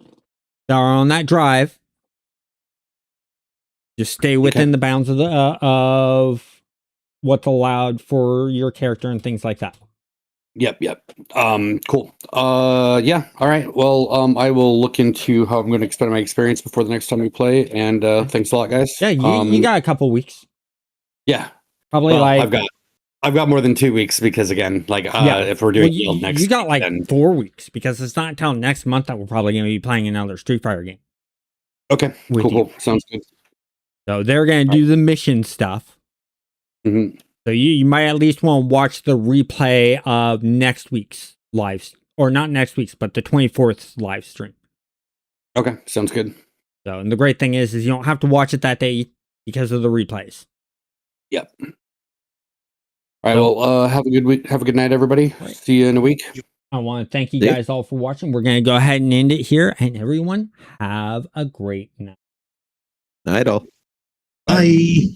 S1: are on that drive. Just stay within the bounds of of what's allowed for your character and things like that.
S2: Yep. Cool. Yeah. All right. Well, I will look into how I'm going to expend my experience before the next time we play. And thanks a lot, guys.
S1: Yeah, you got a couple weeks.
S2: Yeah.
S1: Probably
S2: I've got more than 2 weeks because again, like if we're doing Guild next,
S1: you got like 4 weeks because it's not until next month that we're probably going to be playing another Street Fighter game.
S2: Okay. Cool. Sounds good.
S1: So they're going to do the mission stuff. So you might at least want to watch the replay of next week's or not next week's, but the 24th live stream.
S2: Okay, sounds good.
S1: So, and the great thing is you don't have to watch it that day because of the replays.
S2: Yep. All right. Well, have a good week. Have a good night, everybody. See you in a week.
S1: I want to thank you guys all for watching. We're going to go ahead and end it here. And everyone, have a great night.
S4: Night all.
S3: Bye.